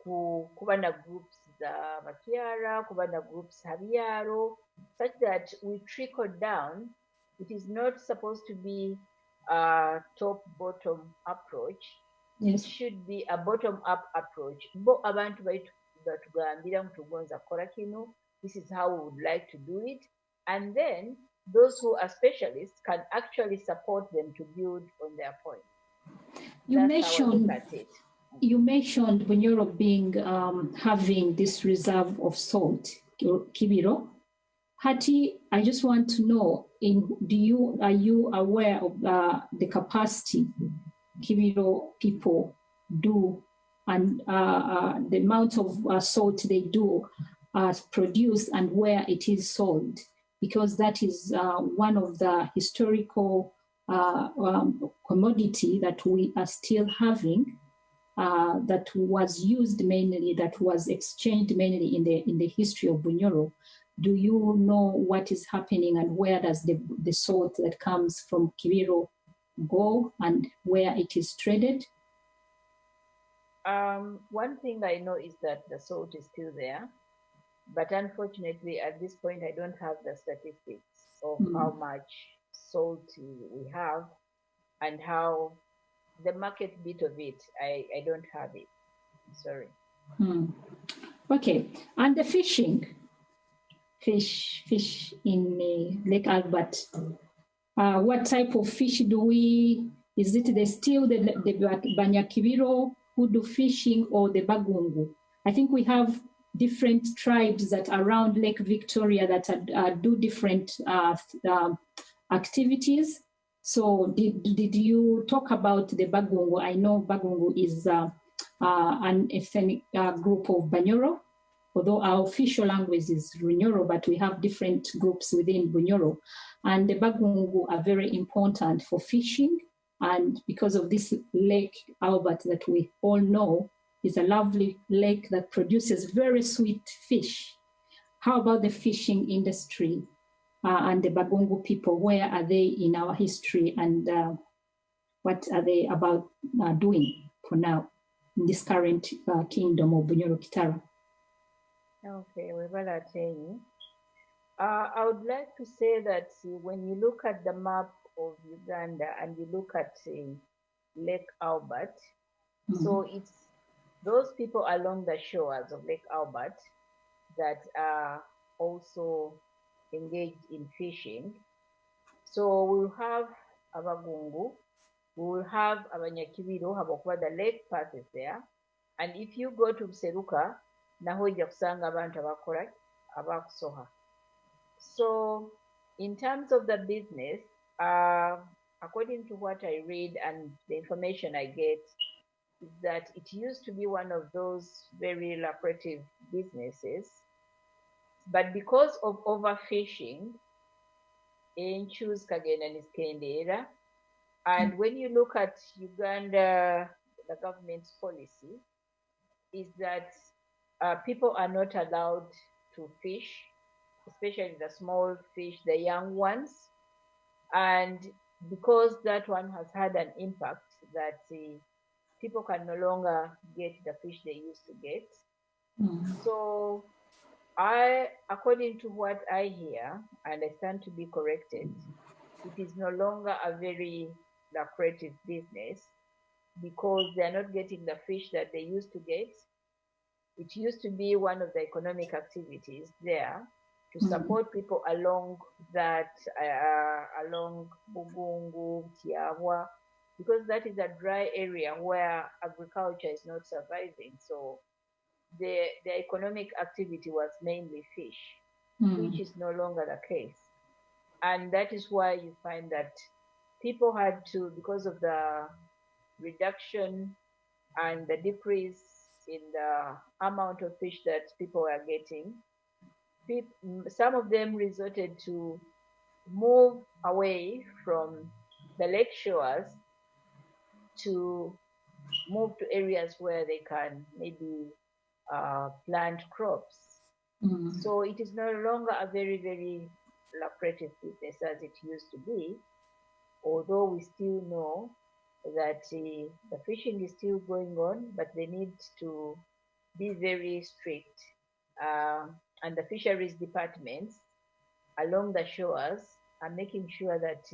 kuba na groups za Kitara, kuba na groups habyaro, such that we trickle down. It is not supposed to be a top-bottom approach. Yes. It should be a bottom-up approach. This is how we would like to do it. And then those who are specialists can actually support them to build on their point. You mentioned Bunyoro being having this reserve of salt, Kibiro. Hati, I just want to know, are you aware of the capacity Kibiro people do and the amount of salt they do produce and where it is sold? Because that is one of the historical commodity that we are still having, that was used mainly, that was exchanged mainly in the history of Bunyoro. do you know what is happening and where does the salt that comes from Kibiro go and where it is traded? One thing I know is that the salt is still there, but unfortunately at this point I don't have the statistics of how much salt we have and how the market bit of it, I don't have it. Sorry. Okay, and the fishing, fish in Lake Albert. What type of fish do we? Is it still the Banyakibiro who do fishing or the Bagungu? I think we have different tribes that around Lake Victoria that do different activities. So did you talk about the Bagungu? I know Bagungu is an ethnic group of Bunyoro, although our official language is Bunyoro, but we have different groups within Bunyoro. And the Bagungu are very important for fishing. And because of this Lake Albert that we all know is a lovely lake that produces very sweet fish. How about the fishing industry and the Bagungu people? Where are they in our history and what are they about doing for now in this current kingdom of Bunyoro Kitara? Okay, I would like to say that when you look at the map of Uganda and you look at Lake Albert, so it's those people along the shores of Lake Albert that are also engaged in fishing. So we'll have Abagungu, we will have Abanyakibiro, habokuba the lake path is there. And if you go to Seruka, naho ija kusanga abantu abakora abakusoha. So in terms of the business, according to what I read and the information I get, is that it used to be one of those very lucrative businesses, but because of overfishing, and when you look at Uganda, the government's policy is that people are not allowed to fish, especially the small fish, the young ones. And because that one has had an impact that people can no longer get the fish they used to get. So according to what I hear, and I stand to be corrected, it is no longer a very lucrative business because they're not getting the fish that they used to get. It used to be one of the economic activities there to support people along that, along Bugungu, Tiawa, because that is a dry area where agriculture is not surviving. So the economic activity was mainly fish, which is no longer the case. And that is why you find that people had to, because of the reduction and the decrease in the amount of fish that people were getting, some of them resorted to move away from the lake shores to move to areas where they can maybe plant crops. So it is no longer a very, very lucrative business as it used to be, although we still know that the fishing is still going on, but they need to be very strict. And the fisheries departments along the shores are making sure that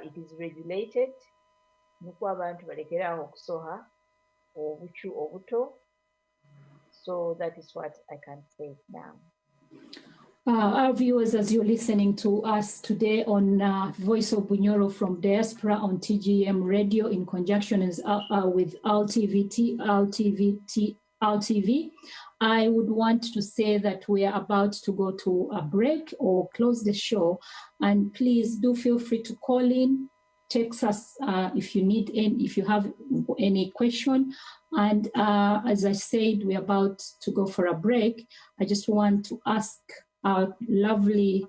it is regulated. So that is what I can say now. Our viewers, as you're listening to us today on Voice of Bunyoro from Diaspora on TGM Radio in conjunction with LTV, I would want to say that we are about to go to a break or close the show. And please do feel free to call in, text us if you need any, if you have any question. And as I said, we're about to go for a break. I just want to ask our lovely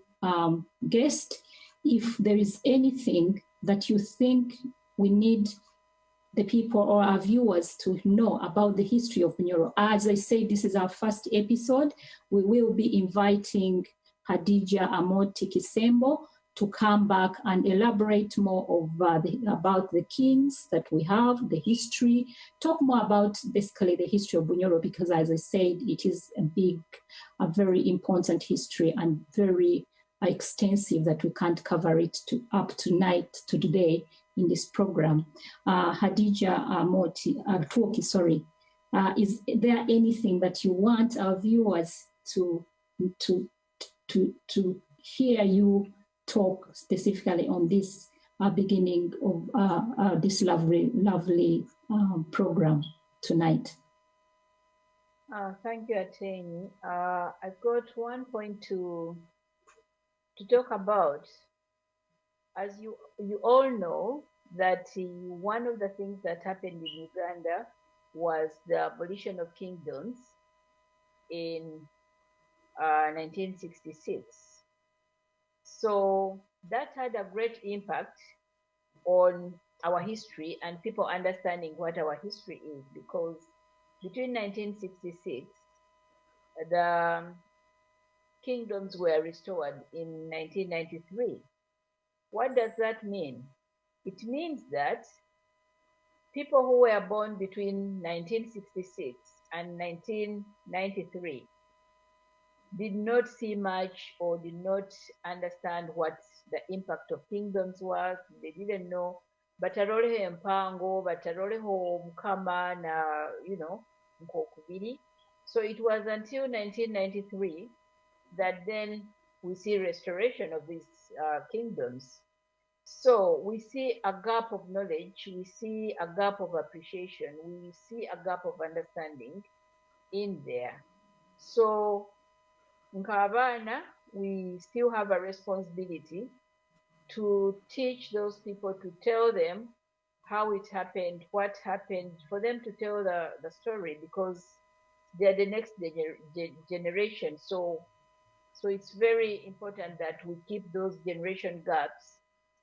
guest if there is anything that you think we need the people or our viewers to know about the history of Bunyoro. As I said, this is our first episode. We will be inviting Hadijah Amoti Kisembo to come back and elaborate more about the kings that we have, the history, talk more about basically the history of Bunyoro, because as I said, it is a very important history and very extensive that we can't cover it up tonight to today in this program. Hadijah Atwooki, sorry. Is there anything that you want our viewers to hear you talk specifically on this beginning of this lovely program tonight? Thank you, Ateni. I've got one point to talk about. As you all know, that one of the things that happened in Uganda was the abolition of kingdoms in 1966. So that had a great impact on our history and people understanding what our history is, because between 1966, the kingdoms were restored in 1993. What does that mean? It means that people who were born between 1966 and 1993 did not see much or did not understand what the impact of kingdoms was. They didn't know bataroleho empango, bataroleho mukama na, nkokubiri. So it was until 1993 that then we see restoration of these kingdoms. So we see a gap of knowledge, we see a gap of appreciation, we see a gap of understanding in there. So Nkabana, we still have a responsibility to teach those people, to tell them how it happened, what happened, for them to tell the story, because they're the next generation. So it's very important that we keep those generation gaps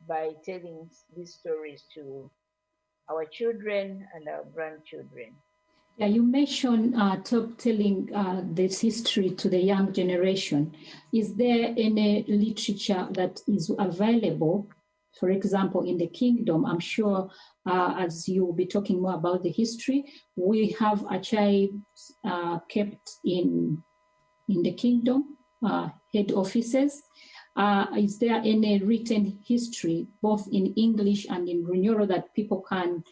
by telling these stories to our children and our grandchildren. Yeah, you mentioned telling this history to the young generation. Is there any literature that is available, for example, in the kingdom? I'm sure as you will be talking more about the history, we have archives kept in the kingdom, head offices. Is there any written history, both in English and in Bunyoro, that people can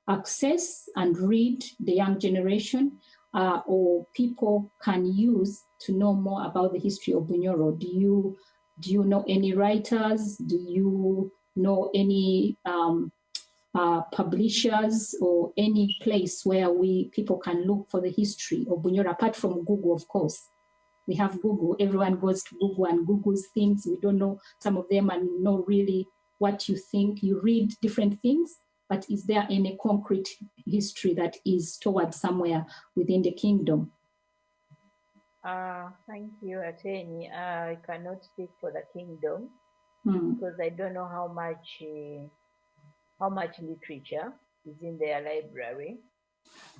access and read, the young generation, or people can use to know more about the history of Bunyoro? Do you know any writers? Do you know any publishers or any place where people can look for the history of Bunyoro, apart from Google, of course? We have Google. Everyone goes to Google and Googles things. We don't know some of them and know really what you think. You read different things, but is there any concrete history that is stored somewhere within the kingdom? Thank you, Ateni. I cannot speak for the kingdom because I don't know how much literature is in their library.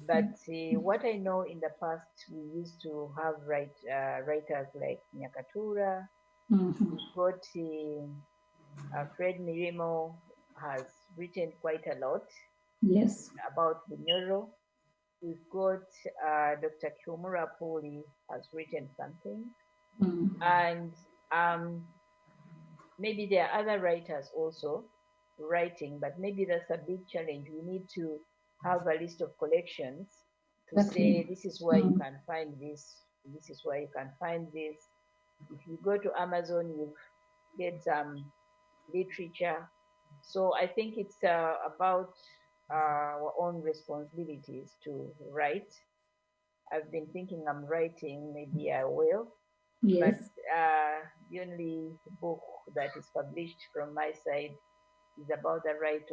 But what I know, in the past, we used to have writers like Nyakatura. We've got Fred Mirimo has written quite a lot. Yes. About Bunyoro. We've got Dr. Kiomura Poli has written something. And maybe there are other writers also writing, but maybe that's a big challenge. We need to have a list of collections to say this is where you can find this, this is where you can find this. If you go to Amazon, you get some literature. So I think it's about our own responsibilities to write. I've been thinking I'm writing, maybe I will. Yes. But the only book that is published from my side is about the right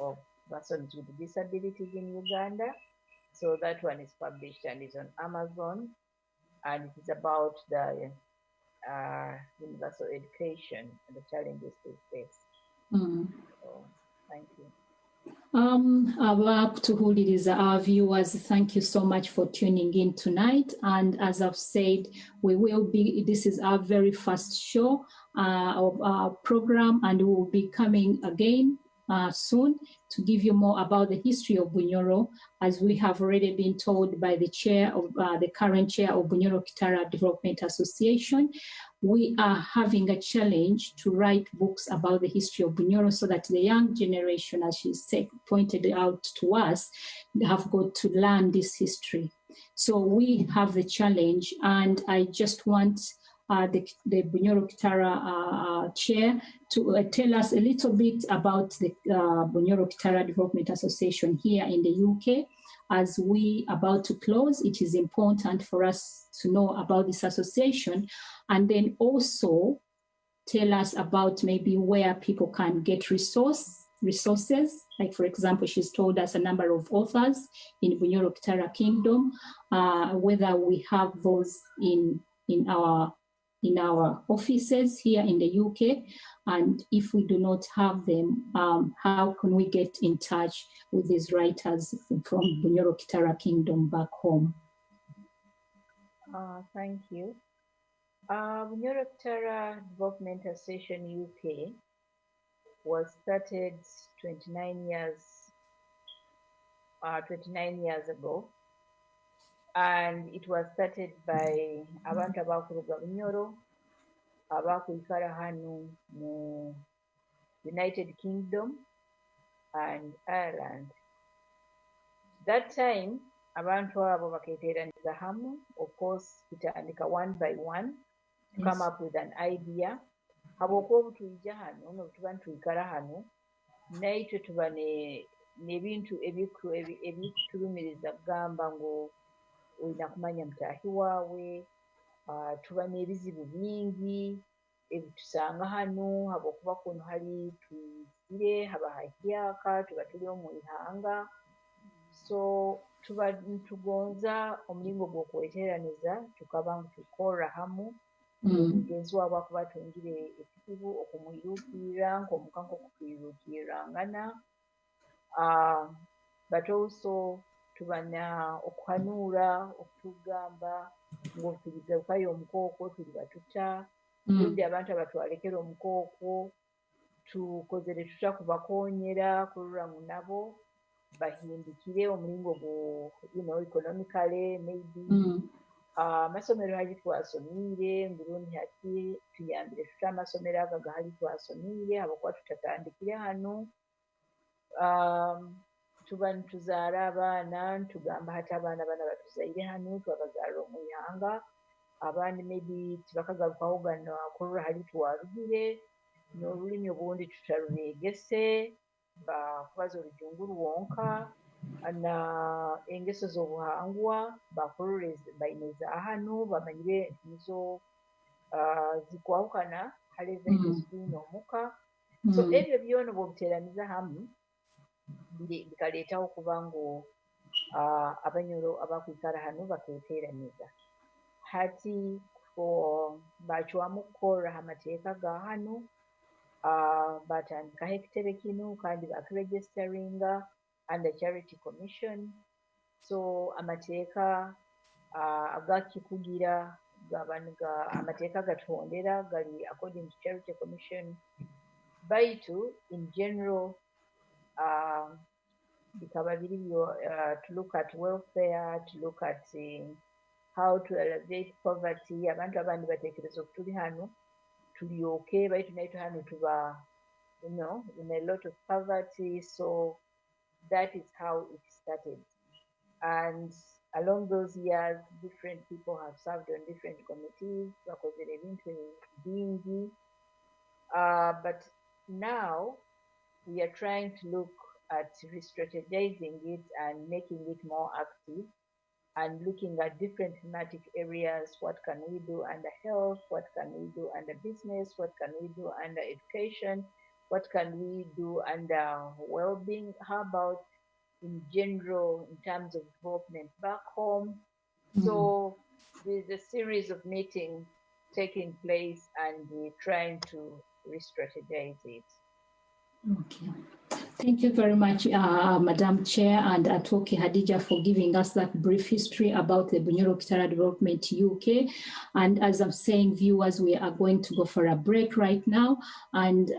of persons with disabilities in Uganda. So that one is published and is on Amazon, and it is about the universal education and the challenges they face. So, thank you. Our viewers, thank you so much for tuning in tonight. And as I've said, this is our very first show of our program, and we will be coming again soon to give you more about the history of Bunyoro, as we have already been told by the current chair of Bunyoro Kitara Development Association. We are having a challenge to write books about the history of Bunyoro so that the young generation, as she pointed out to us, have got to learn this history. So we have the challenge, and I just want the Bunyoro Kitara chair to tell us a little bit about the Bunyoro Kitara Development Association here in the UK. As we about to close, it is important for us to know about this association, and then also tell us about maybe where people can get resources. Like, for example, she's told us a number of authors in Bunyoro Kitara Kingdom, whether we have those in our offices here in the UK, and if we do not have them, how can we get in touch with these writers from Bunyoro Kitara Kingdom back home? Thank you. Bunyoro Kitara Development Association UK was started 29 years ago, and it was started by abantu abakuruga Bunyoro abakwikara hanu mu United Kingdom and Ireland. That time abantu abo baketeraniza hamu, of course kitandika one by one to come up with an idea. Habwokuba obutuyija hano nobutuba ntwikara hano naitwe tuba nebintu ebikutulumiriza kugamba ngu olina kumanya mutaahi waawe. Tuba n'ebizibu bingi ebitusanga hano habwokuba kuno hali tuyizire haba hahyaka, tuba tuli omu ihanga, so tuba ntugonza omulingo gw'okweteraniza tukaba ngu tukorra hamu mugenzi waabwe akuba tungire ekizibu okumwiruukirira nk'omuka nk'okutwiruukirangana. But also tuba na okuhanuura okutugamba ngu tuligarukayo omukooko tuli batuta, tulinde abantu abatwalekera omukooko, tukozere tutya kubakoonyera kurura ngu nabo bahindukire omulingo gwo economically maybe. Amasomero hali twasomiire ngurundi hati tuyambire tuta amasomero ago gahali twasomiire habwokuba tutatandikire hano. Tuba nituzaara abaana ntugamba hati abaana bana batuzaire hano twabazaara omu ihanga, abandi maybe tibakagarukaho gano kurura hali twarugire, n'olulimi obundi tutarubeegese bakubaza orujungu rwonka, na engeso z'obuhangwa bakurura baine za hano bamanyire nizo zikwahukana hali ezaine zigwine omuka. So ebyo byona bwobiteraniza hamu bikaleetaho kuba ngu abanyoro abakwikara hano baketeraniza. Hati bacwamu kukorra amateeka ga hano, batandikaho ekitebe kinu kandi bakiregisteringa under Charity Commission. So amateeka agakikugira amateeka gatondera gali according to Charity Commission. Baitu in general bikaba biri to look at welfare, to look at how to alleviate poverty. Abantu abandi batekereza okutuli hano tuli okay, baitu naitu hano tuba in a lot of poverty. So that is how it started, and along those years different people have served on different committees bakozere ebintu bingi, but now we are trying to look at re-strategizing it and making it more active and looking at different thematic areas. What can we do under health? What can we do under business? What can we do under education? What can we do under well-being? How about in general in terms of development back home? So there's a series of meetings taking place and we're trying to re-strategize it. Okay. Thank you very much, Madam Chair and Atwooki Hadijah, for giving us that brief history about the Bunyoro Kitara Development UK. And as I'm saying, viewers, we are going to go for a break right now, and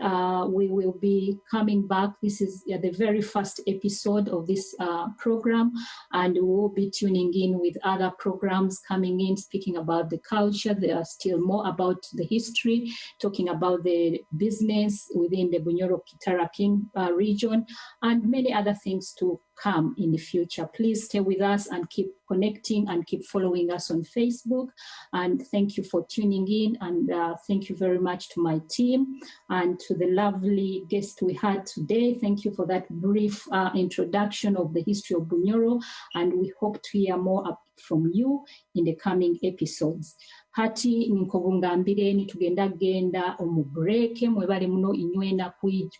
we will be coming back. This is the very first episode of this program, and we will be tuning in with other programs coming in, speaking about the culture. There are still more about the history, talking about the business within the Bunyoro Kitara King region, and many other things to come in the future. Please stay with us and keep connecting and keep following us on Facebook. And thank you for tuning in, and thank you very much to my team and to the lovely guest we had today. Thank you for that brief introduction of the history of Bunyoro, and we hope to hear more from you in the coming episodes. Hati nkobungambire nitugenda genda omubreke mwebale muno inywena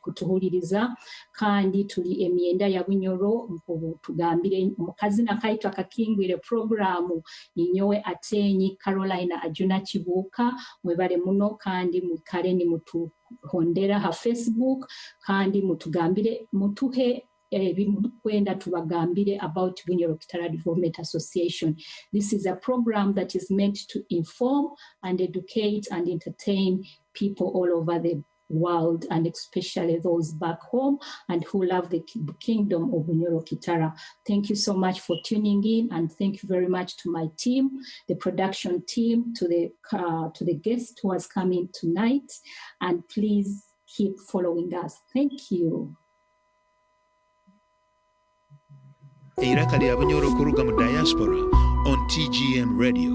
kutuhuliriza kandi tuli emyenda ya Bunyoro tugambire omukazi nakaitwa kakingwire programu inyowe atenyi Carolina Ajuna Kibuuka mwebale muno kandi mukale ni mutuhondera ha Facebook kandi mutugambire mutuhe kwenda tubagambire about Bunyoro Kitara Development Association. This is a program that is meant to inform and educate and entertain people all over the world, and especially those back home and who love the kingdom of Bunyoro Kitara. Thank you so much for tuning in, and thank you very much to my team, the production team, to the guest who has come in tonight, and please keep following us. Thank you. Iraka lya Bunyoro kuruga mu diaspora on TGM Radio.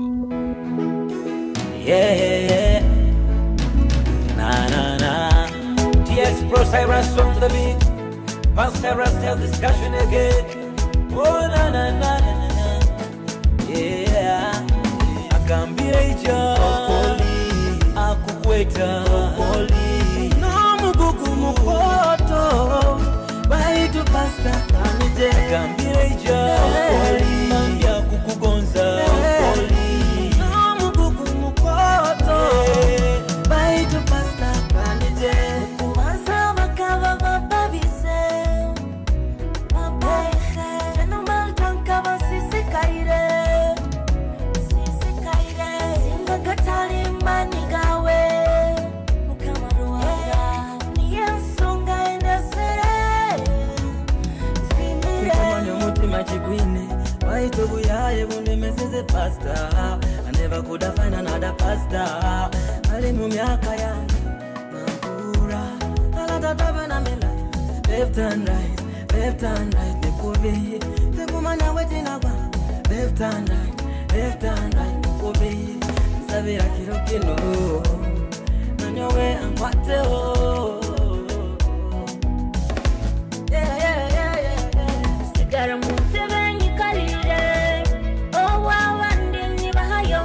Yeah, na na na. TX Pro Cyrus on the beat. Past Cyrus tell discussion again. Oh na na na na na. Yeah, akambireja akukweta no mugugu mukoto baitu pasta anije akambireja ya kukugonza no mugugu mukoto baitu pasta anije kuwaza bakaba babise mabaje teno maltanka basisi kaire Katali manigawe mukamaruwaga niyensonga endesere simire mutima chigwine waito buyaye bunde meseze pasta. I never could have find another pasta. Ali mu myaka yange mankura alatatabe na mela left and right nekubi tekumanya wetina kwa left and right nekubi sabira kirokino nanyowe ankwateo sigara mutebe nyikalire owawandi nibahayo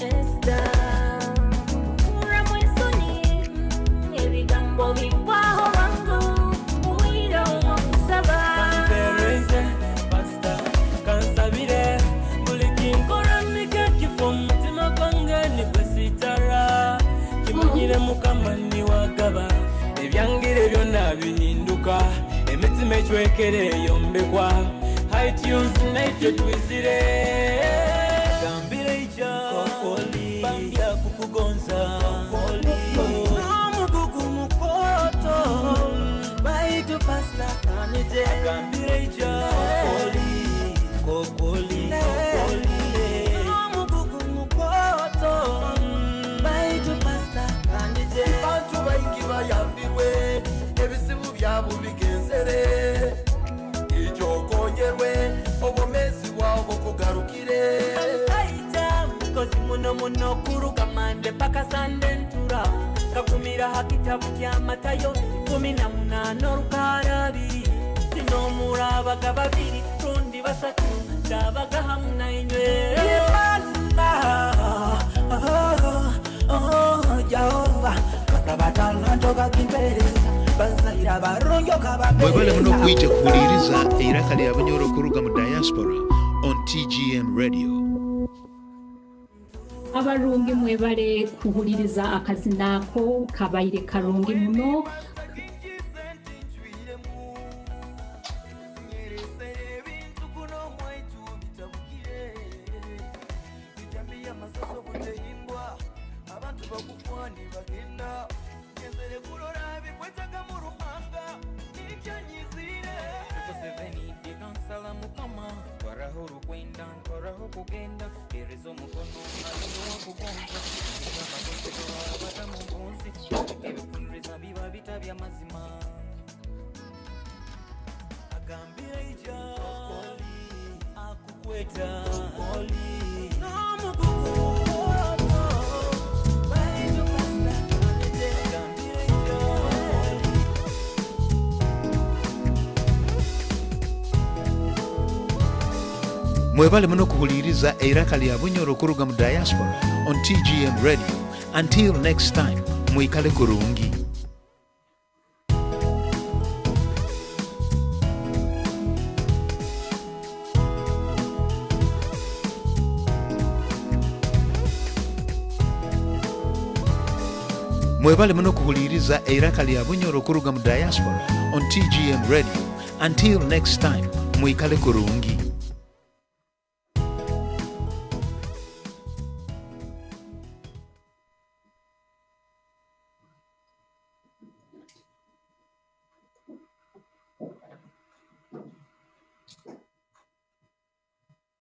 esta uramwisoni ebigambo bimpaho wangu uwiro okusaba kantereze pasta kansabire mutima kwange nikwesitara kimanyire mukama niwagaba ebyangire byonna bihinduka emitima ecwekere yombekwa iTunes naitwe twizire gambire ija kokoli bambya kukugonza mugugu mukoto baitu pasta kanije gambire ija kokoli bantu bayikiba yambirwe ebisibu byabo bigenzere icyo kongerwe obomezi wabo kugarukire aita mukozi muno kuruka mande paka sande ntura kakumira hakitabu kya Matayo 18 rukarabi tino murabaga babiri rundi basatu ndabaga hamna inywe mwebale muno kwijja kuwuliriza eiraka lya Bunyoro kuruga mu diaspora on TGM Radio. Abarungi mwebale kuhuliriza akazina ako kabaire karungi muno Museveni dikansala mukama twaraho rukwenda twaraho kugenda erezo mukono alino wakugonza abakozi bata mu mpunzi ebifuniriza biba bitabya mazima agambira ija akukweta mwebale muno kuhuliriza eiraka lya Bunyoro okuruga mu diaspora on TGM Radio. Until next time, mwikale kurungi. mwebale muno kuhuliriza eiraka lya Bunyoro okuruga mu diaspora on TGM Radio. Until next time, mwikale kurungi.